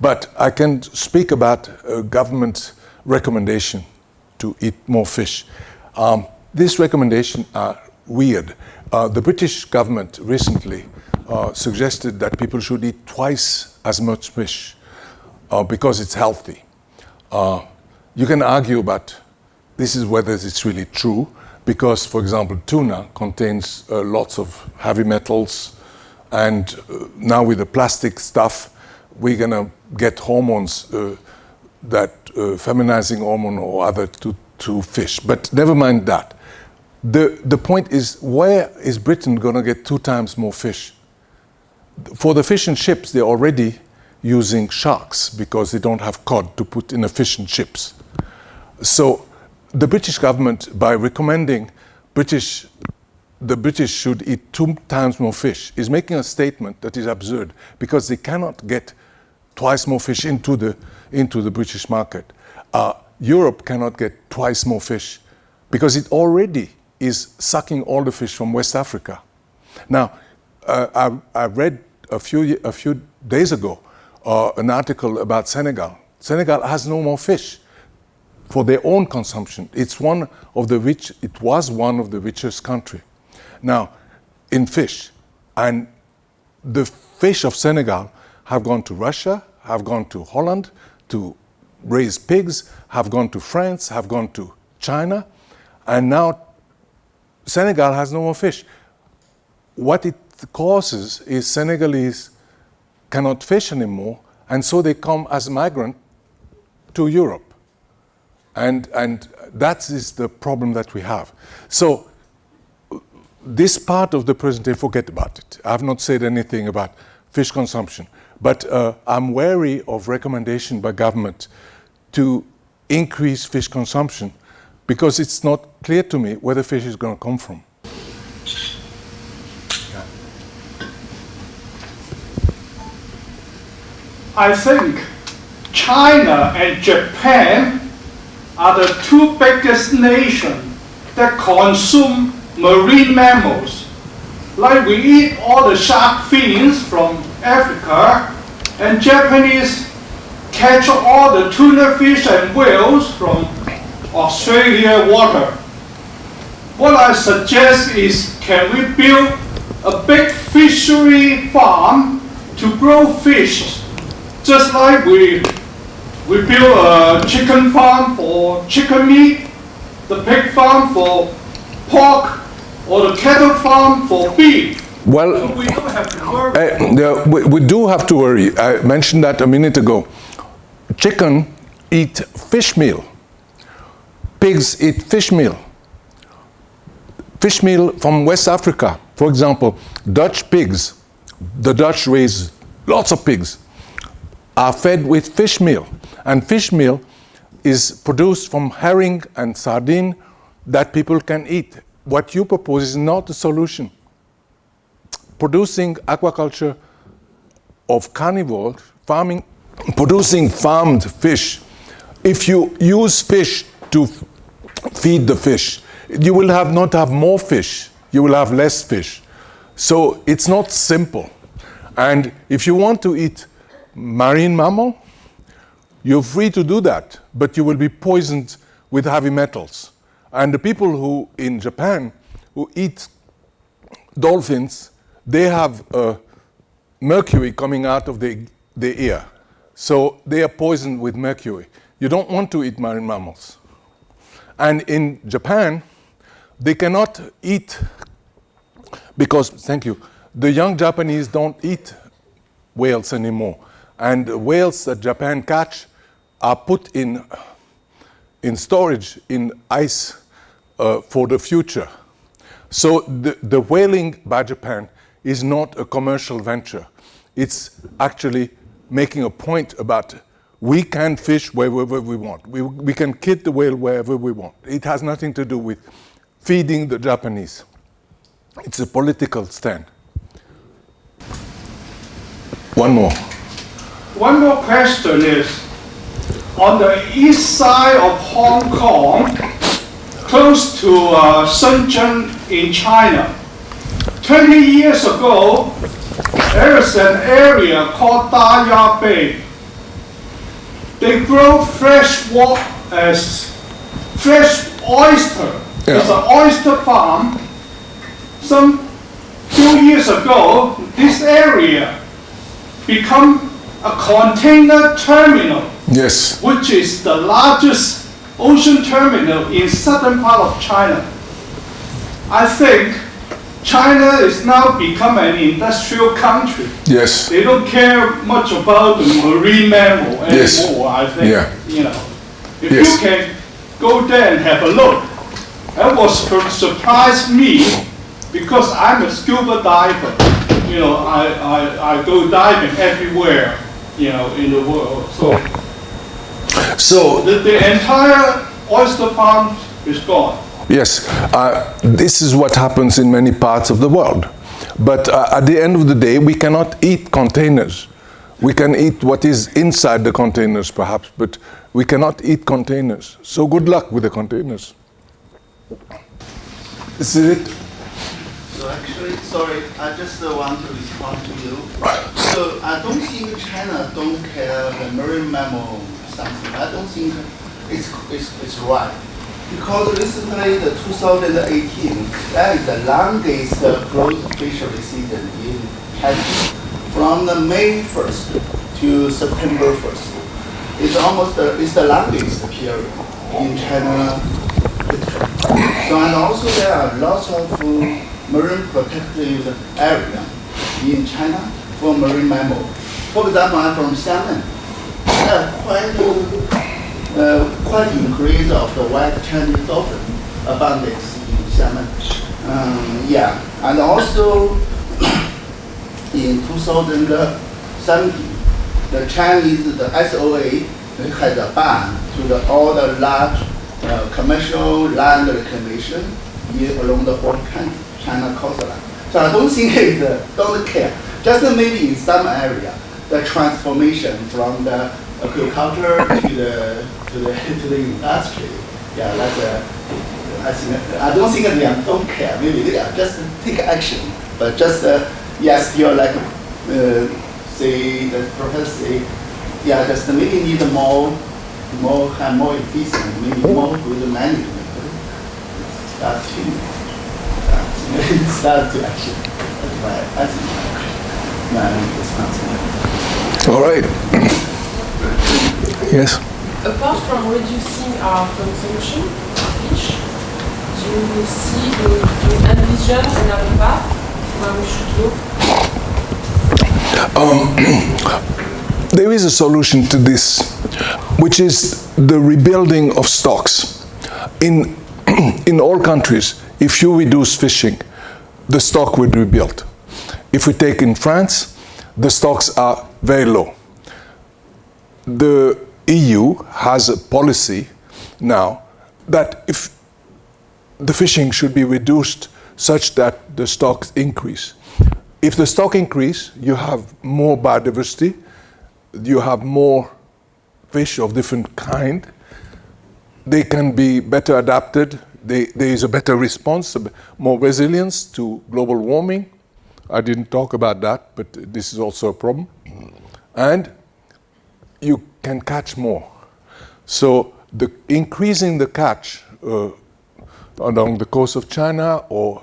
But I can speak about a government recommendation to eat more fish. These recommendations are weird. The British government recently suggested that people should eat twice as much fish because it's healthy. You can argue about this is whether it's really true because, for example, tuna contains lots of heavy metals, and now with the plastic stuff, we're gonna get hormones feminizing hormone or other to fish. But never mind that. The point is, where is Britain gonna get 2 times more fish? For the fish and chips, they're already using sharks because they don't have cod to put in the fish and chips. So the British government, by recommending the British should eat 2 times more fish, is making a statement that is absurd because they cannot get twice more fish into the British market. Europe cannot get twice more fish because it already is sucking all the fish from West Africa. Now, I read a few days ago an article about Senegal. Senegal has no more fish for their own consumption. It was one of the richest countries. Now, in fish, and the fish of Senegal have gone to Russia, have gone to Holland to raise pigs, have gone to France, have gone to China, and now Senegal has no more fish. What it causes is Senegalese cannot fish anymore, and so they come as migrants to Europe. And that is the problem that we have. So this part of the presentation, forget about it. I have not said anything about fish consumption, but I'm wary of recommendation by government to increase fish consumption because it's not clear to me where the fish is going to come from. I think China and Japan are the two biggest nations that consume marine mammals. Like we eat all the shark fins from Africa, and Japanese catch all the tuna fish and whales from Australia water. What I suggest is, can we build a big fishery farm to grow fish, just like we build a chicken farm for chicken meat, the pig farm for pork, or the cattle farm for beef. Well, so we don't have to worry. we do have to worry. I mentioned that a minute ago. Chicken eat fish meal. Pigs eat fish meal. Fish meal from West Africa, for example, Dutch pigs, the Dutch raise lots of pigs, are fed with fish meal. And fish meal is produced from herring and sardine that people can eat. What you propose is not a solution. Producing aquaculture of carnivore, farming, producing farmed fish, if you use fish to feed the fish, you will not have more fish, you will have less fish. So it's not simple. And if you want to eat marine mammal, you're free to do that, but you will be poisoned with heavy metals. And the people who, in Japan, who eat dolphins, they have mercury coming out of their ear. So they are poisoned with mercury. You don't want to eat marine mammals. And in Japan, they cannot eat, because, thank you, the young Japanese don't eat whales anymore. And the whales that Japan catch are put in storage in ice for the future. So the whaling by Japan is not a commercial venture. It's actually making a point about we can fish wherever we want. We can kid the whale wherever we want. It has nothing to do with feeding the Japanese. It's a political stand. One more. One more question is, on the east side of Hong Kong, close to Shenzhen in China, 20 years ago, there is an area called Daya Bay. They grow fresh oyster. Yeah. It's an oyster farm. Some few years ago, this area become a container terminal. Yes. Which is the largest ocean terminal in southern part of China. I think China is now become an industrial country. Yes. They don't care much about the marine mammal anymore. Yes. I think, Yeah. If Yes. you can go there and have a look, that was surprised me because I'm a scuba diver. I go diving everywhere, in the world. So the entire oyster farm is gone. Yes, this is what happens in many parts of the world. But at the end of the day, we cannot eat containers. We can eat what is inside the containers, perhaps, but we cannot eat containers. So good luck with the containers. This is it. So actually, sorry, I just want to respond to you. So I don't think China don't care the marine mammal something. I don't think it's right. Because recently, the 2018, that is the longest closed fishery season in China. From the May 1st to September 1st. It's the longest period in China. So, and also there are lots of marine protected area in China for marine mammal. For example, I'm from Xiamen. Quite increase of the white Chinese dolphin abundance in Xiamen. Yeah, and also in 2017, the Chinese, the SOA, had a ban to all the large commercial land reclamation along the whole China coastline. So I don't think don't care. Just maybe in some area, the transformation from the agriculture to the industry. Yeah, I don't think they don't care. Maybe they just take action, but just still like say the professor say, yeah, just maybe need more efficient, maybe more good management. Start to action. That's my response. All right. Yes. Apart from reducing our consumption of fish, do you see, do you envision another path where we should go? There is a solution to this, which is the rebuilding of stocks. In all countries, if you reduce fishing, the stock will rebuild. If we take in France, the stocks are very low. The EU has a policy now that if the fishing should be reduced such that the stocks increase. If the stock increase, you have more biodiversity, you have more fish of different kind, they can be better adapted, there is a better response, more resilience to global warming. I didn't talk about that, but this is also a problem. And you can catch more. So increasing the catch along the coast of China or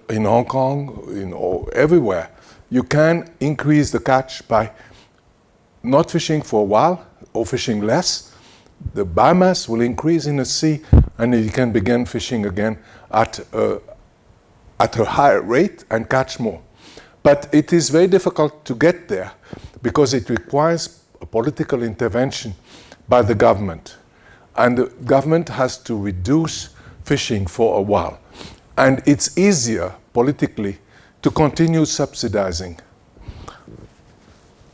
in Hong Kong, or everywhere, you can increase the catch by not fishing for a while or fishing less. The biomass will increase in the sea, and you can begin fishing again at a higher rate and catch more. But it is very difficult to get there because it requires a political intervention by the government. And the government has to reduce fishing for a while. And it's easier politically to continue subsidizing.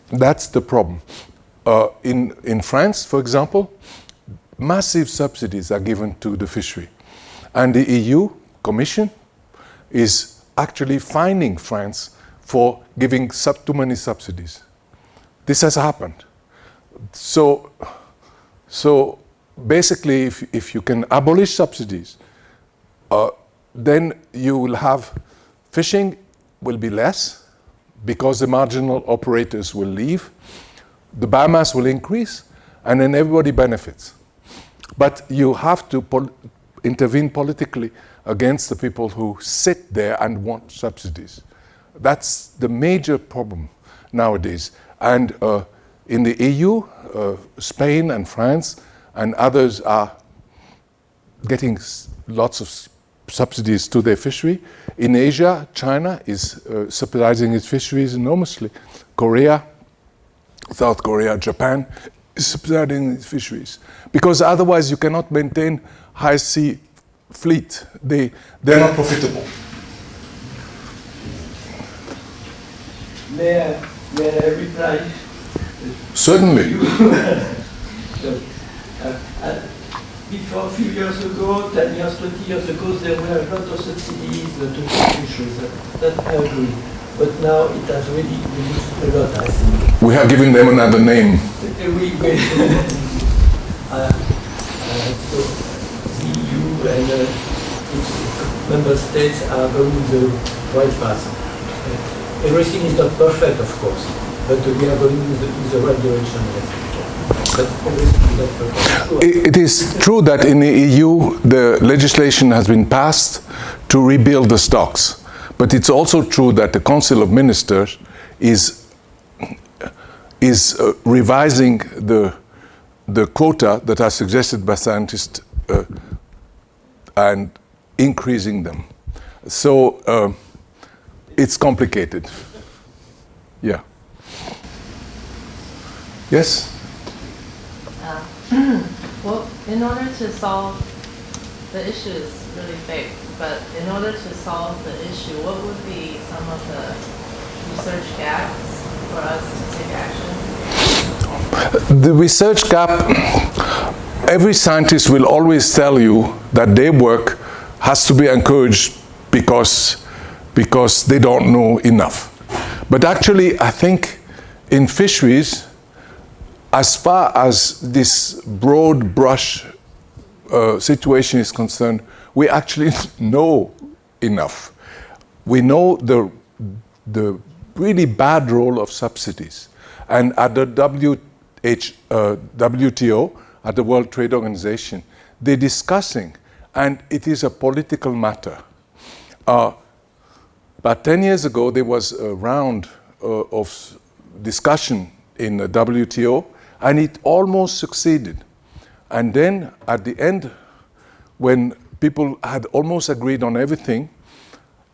That's the problem. In France, for example, massive subsidies are given to the fishery. And the EU Commission is actually fining France for giving too many subsidies. This has happened. So basically, if you can abolish subsidies, then you will have fishing will be less because the marginal operators will leave, the biomass will increase, and then everybody benefits. But you have to intervene politically against the people who sit there and want subsidies. That's the major problem nowadays. And in the EU, Spain and France and others are getting lots of subsidies to their fishery. In Asia, China is subsidizing its fisheries enormously. Korea, South Korea, Japan is subsidizing its fisheries. Because otherwise you cannot maintain high sea fleet. They're not profitable. May I reply? Certainly. Before a few years ago, 10 years, 20 years ago, there were a lot of subsidies to fisheries. That I agree. But now it has really reduced a lot, I think. We have given them another name. So the EU and its member states are going the right path. Everything is not perfect, of course, but we are going in the right direction. It is true that in the EU the legislation has been passed to rebuild the stocks, but it's also true that the Council of Ministers is revising the quota that are suggested by scientists and increasing them. So it's complicated. Yeah. Yes? Well, in order to solve the issues really big, but in order to solve the issue, what would be some of the research gaps for us to take action? The research gap, every scientist will always tell you that their work has to be encouraged because they don't know enough. But actually, I think in fisheries, as far as this broad brush situation is concerned, we actually know enough. We know the really bad role of subsidies. And at the WTO, at the World Trade Organization, they're discussing, and it is a political matter. About 10 years ago, there was a round of discussion in the WTO, and it almost succeeded. And then at the end, when people had almost agreed on everything,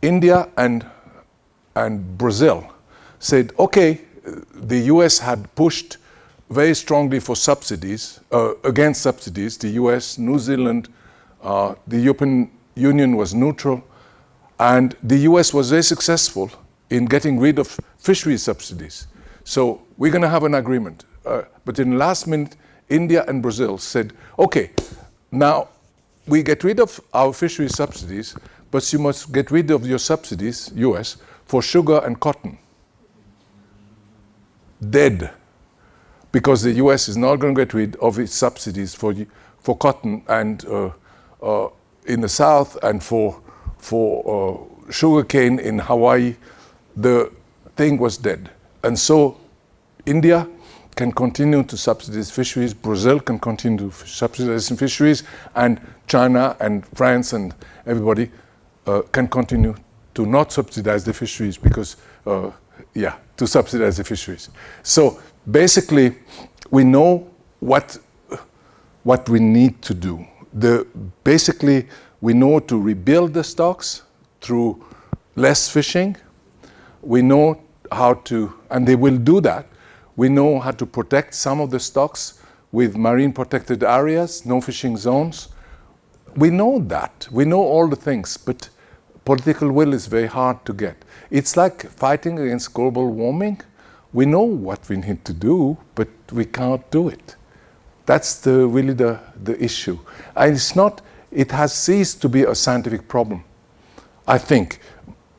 India and Brazil said, okay, the US had pushed very strongly for subsidies, against subsidies. The US, New Zealand, the European Union was neutral, and the US was very successful in getting rid of fishery subsidies. So we're going to have an agreement. But in the last minute, India and Brazil said, okay, now we get rid of our fishery subsidies, but you must get rid of your subsidies, US, for sugar and cotton. Dead. Because the US is not going to get rid of its subsidies for cotton and in the South, and for sugarcane in Hawaii. The thing was dead. And so India can continue to subsidize fisheries, Brazil can continue to subsidize fisheries, and China and France and everybody can continue to not subsidize the fisheries because, to subsidize the fisheries. So basically, we know what we need to do. Basically, we know to rebuild the stocks through less fishing. We know how to, and they will do that. We know how to protect some of the stocks with marine protected areas, no fishing zones. We know that. We know all the things, but political will is very hard to get. It's like fighting against global warming. We know what we need to do, but we can't do it. That's really the issue. And it has ceased to be a scientific problem, I think.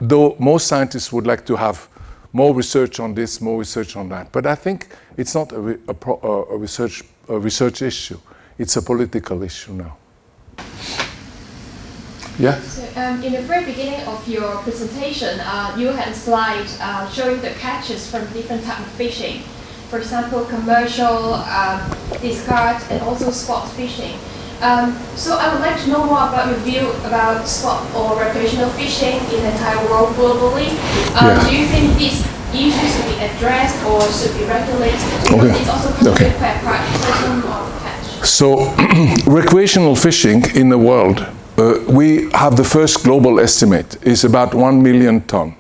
Though most scientists would like to have more research on this, more research on that. But I think it's not a research issue. It's a political issue now. Yeah? So, in the very beginning of your presentation, you had a slide showing the catches from different types of fishing. For example, commercial, discard, and also sport fishing. So I would like to know more about your view about sport or recreational fishing in the entire world globally. Do you think these issues should be addressed or should be regulated? Because it's also considered quite a problem of catch. So recreational fishing in the world, we have the first global estimate is about 1 million ton.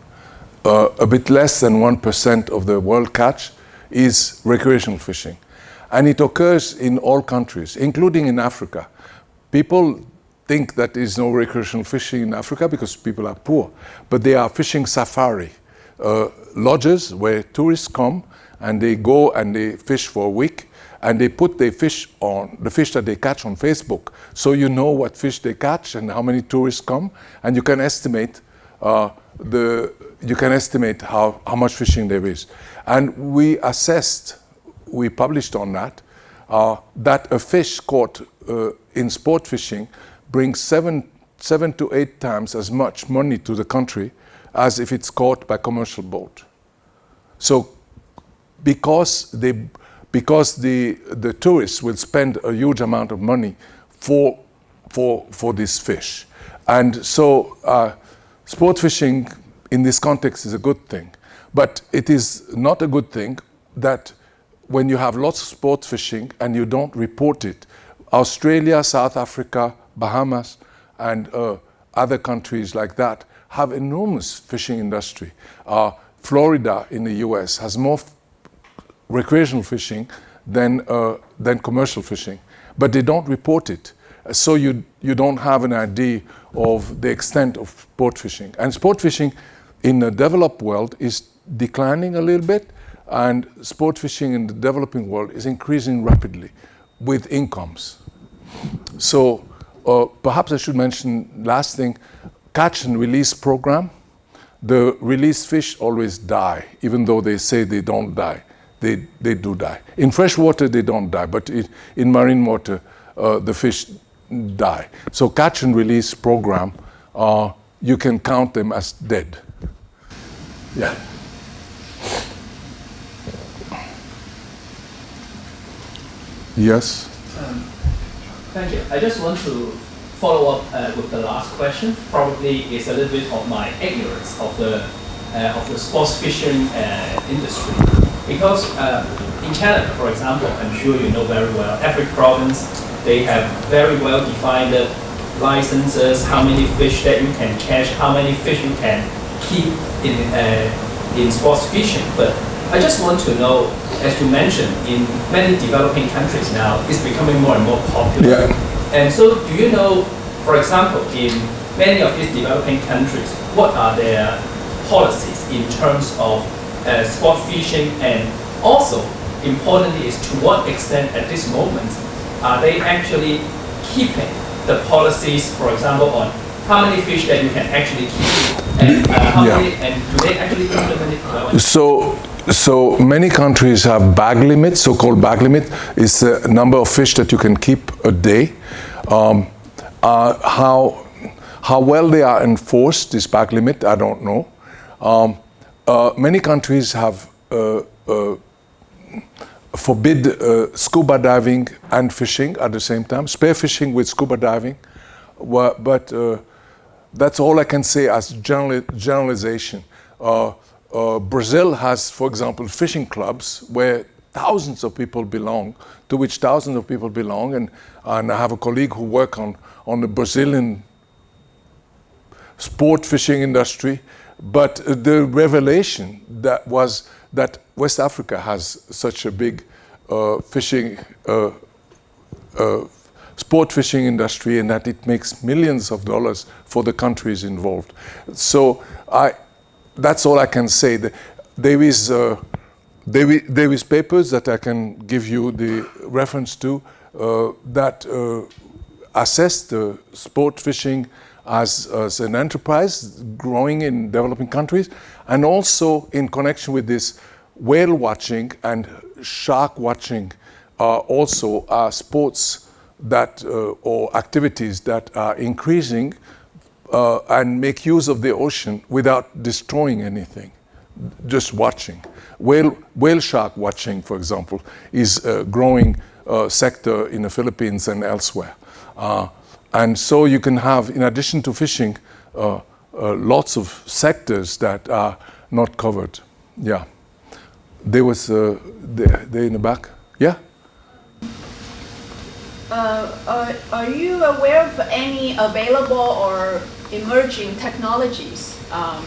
A bit less than 1% of the world catch is recreational fishing. And it occurs in all countries, including in Africa. People think that there is no recreational fishing in Africa because people are poor. But they are fishing safari lodges where tourists come and they go and they fish for a week. And they put their fish on, the fish that they catch on Facebook. So you know what fish they catch and how many tourists come. And you can estimate how much fishing there is. And we published on that, that a fish caught in sport fishing brings 7 to 8 times as much money to the country as if it's caught by commercial boat. So because the tourists will spend a huge amount of money for this fish. And so sport fishing in this context is a good thing. But it is not a good thing that when you have lots of sport fishing and you don't report it, Australia, South Africa, Bahamas, and other countries like that have enormous fishing industry. Florida in the US has more recreational fishing than commercial fishing, but they don't report it. So you don't have an idea of the extent of sport fishing. And sport fishing in the developed world is declining a little bit, and sport fishing in the developing world is increasing rapidly with incomes. So perhaps I should mention last thing, catch and release program. The released fish always die, even though they say they don't die. They do die. In fresh water, they don't die, but in marine water, the fish die. So catch and release program, you can count them as dead. Yeah. Yes? Thank you. I just want to follow up with the last question. Probably it's a little bit of my ignorance of the sports fishing industry. Because in Canada, for example, I'm sure you know very well, every province, they have very well defined licenses, how many fish that you can catch, how many fish you can keep in sports fishing. But I just want to know, as you mentioned, in many developing countries now, it's becoming more and more popular. Yeah. And so do you know, for example, in many of these developing countries, what are their policies in terms of sport fishing, and also, importantly, is to what extent at this moment are they actually keeping the policies, for example, on how many fish that you can actually keep, and how many, and do they actually implement it well? So many countries have bag limits. So-called bag limit is the number of fish that you can keep a day. How well they are enforced, this bag limit, I don't know. Many countries have forbid scuba diving and fishing at the same time, spear fishing with scuba diving. But that's all I can say as generalization. Brazil has, for example, fishing clubs where thousands of people belong, to which thousands of people belong, and I have a colleague who works on the Brazilian sport fishing industry. But the revelation that was that West Africa has such a big fishing, sport fishing industry, and that it makes millions of dollars for the countries involved. So that's all I can say. There is papers that I can give you the reference to that assess the sport fishing as an enterprise growing in developing countries, and also in connection with this, whale watching and shark watching are also sports that or activities that are increasing and make use of the ocean without destroying anything, just watching. Whale shark watching, for example, is a growing sector in the Philippines and elsewhere. And so you can have, in addition to fishing, lots of sectors that are not covered. Yeah. There was, there in the back. Yeah? Are you aware of any available or emerging technologies,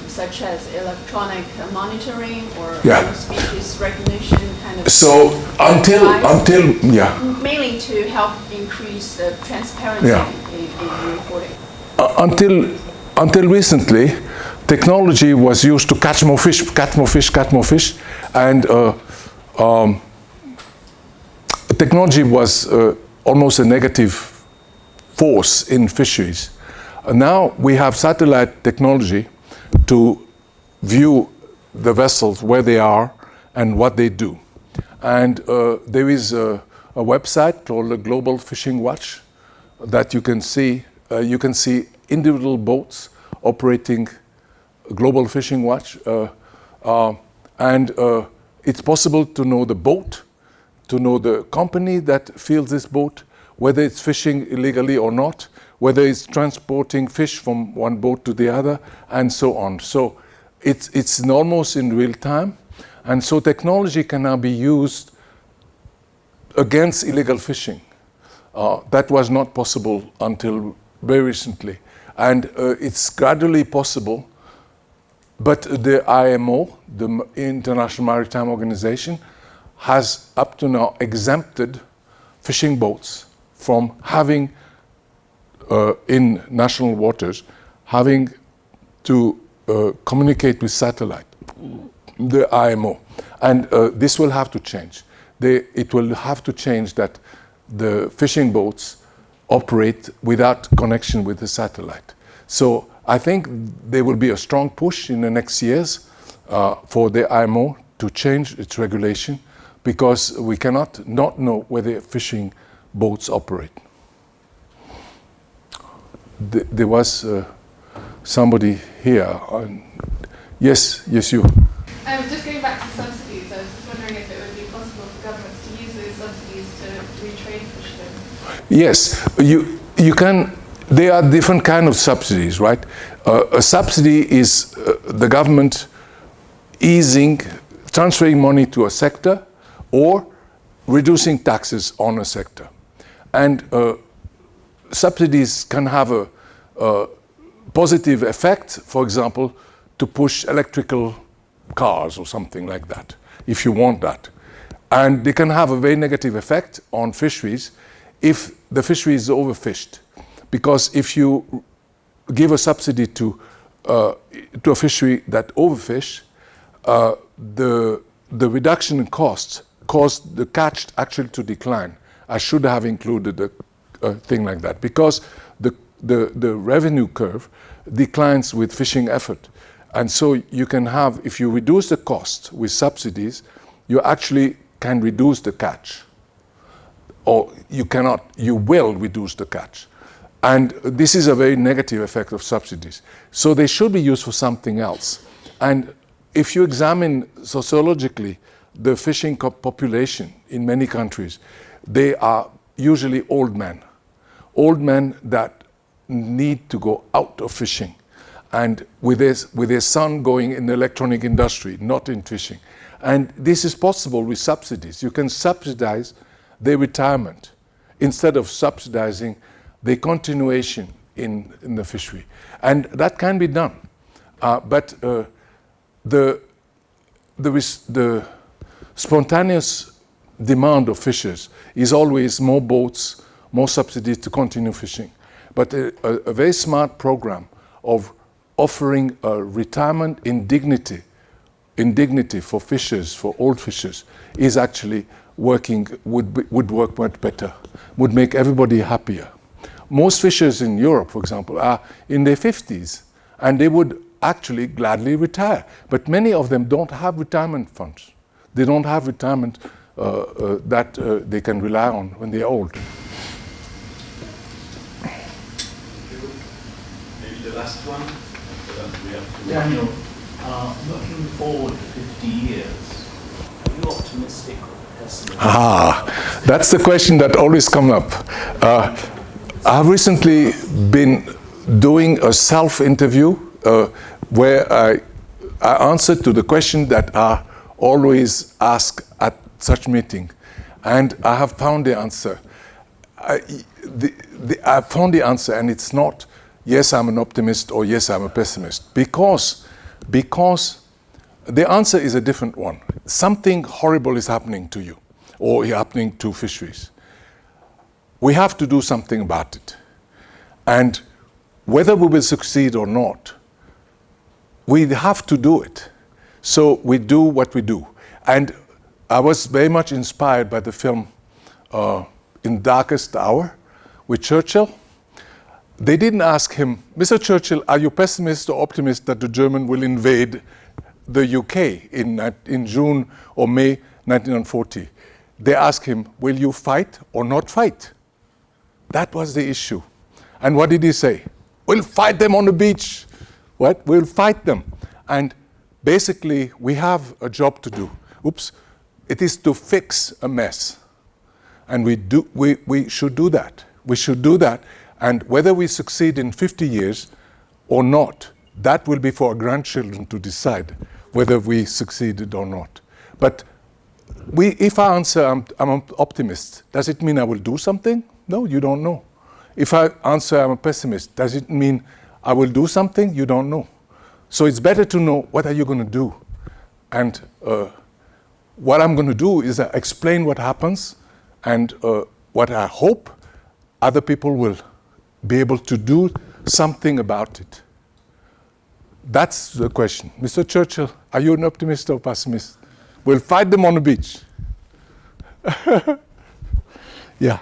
such as electronic monitoring or species recognition kind of? So until yeah. Mainly to help increase the transparency in reporting. Until recently, technology was used to catch more fish, and technology was almost a negative force in fisheries. Now we have satellite technology to view the vessels, where they are and what they do. And there is a website called the Global Fishing Watch that you can see. You can see individual boats operating Global Fishing Watch. And it's possible to know the boat, to know the company that fields this boat, whether it's fishing illegally or not, whether it's transporting fish from one boat to the other, and so on. So it's almost in real time. And so technology can now be used against illegal fishing. That was not possible until very recently. And it's gradually possible, but the IMO, the International Maritime Organization, has up to now exempted fishing boats from having in national waters having to communicate with satellite, the IMO. And this will have to change. It will have to change that the fishing boats operate without connection with the satellite. So I think there will be a strong push in the next years for the IMO to change its regulation, because we cannot not know whether fishing boats operate. There was somebody here. Yes, you. Just going back to subsidies, I was just wondering if it would be possible for governments to use those subsidies to retrain fishermen. Yes, you can. There are different kind of subsidies, right? A subsidy is the government transferring money to a sector or reducing taxes on a sector. And subsidies can have a positive effect, for example, to push electrical cars or something like that, if you want that. And they can have a very negative effect on fisheries if the fishery is overfished. Because if you give a subsidy to a fishery that overfish, the reduction in costs caused the catch actually to decline. I should have included a thing like that, because the revenue curve declines with fishing effort. And so you can have, if you reduce the cost with subsidies, you actually can reduce the catch. Or you will reduce the catch. And this is a very negative effect of subsidies. So they should be used for something else. And if you examine sociologically the fishing population in many countries, they are usually old men that need to go out of fishing, and with their son going in the electronic industry, not in fishing. And this is possible with subsidies. You can subsidize their retirement instead of subsidizing the continuation in the fishery. And that can be done. But the spontaneous demand of fishers is always more boats, more subsidies to continue fishing. But a very smart program of offering a retirement in dignity for fishers, for old fishers, is actually working, would work much better, would make everybody happier. Most fishers in Europe, for example, are in their 50s, and they would actually gladly retire. But many of them don't have retirement funds. They don't have retirement that they can rely on when they're old. Maybe the last one. Daniel, looking forward 50 years, are you optimistic or pessimistic? That's the question that always comes up. I've recently been doing a self-interview where I answered to the question that are always asked at such meeting, and I have found the answer. I found the answer, and it's not yes, I'm an optimist or yes, I'm a pessimist, because the answer is a different one. Something horrible is happening to you or happening to fisheries. We have to do something about it. And whether we will succeed or not, we have to do it. So we do what we do. And I was very much inspired by the film In Darkest Hour with Churchill. They didn't ask him, Mr. Churchill, are you pessimist or optimist that the German will invade the UK in June or May 1940? They asked him, will you fight or not fight? That was the issue. And what did he say? We'll fight them on the beach. What? We'll fight them. And basically, we have a job to do. It is to fix a mess. And we should do that. We should do that. And whether we succeed in 50 years or not, that will be for our grandchildren to decide whether we succeeded or not. But if I answer I'm an optimist, does it mean I will do something? No, you don't know. If I answer I'm a pessimist, does it mean I will do something? You don't know. So it's better to know what are you going to do. And what I'm going to do is explain what happens and what I hope other people will be able to do something about it? That's the question. Mr. Churchill, are you an optimist or pessimist? We'll fight them on the beach. Yeah.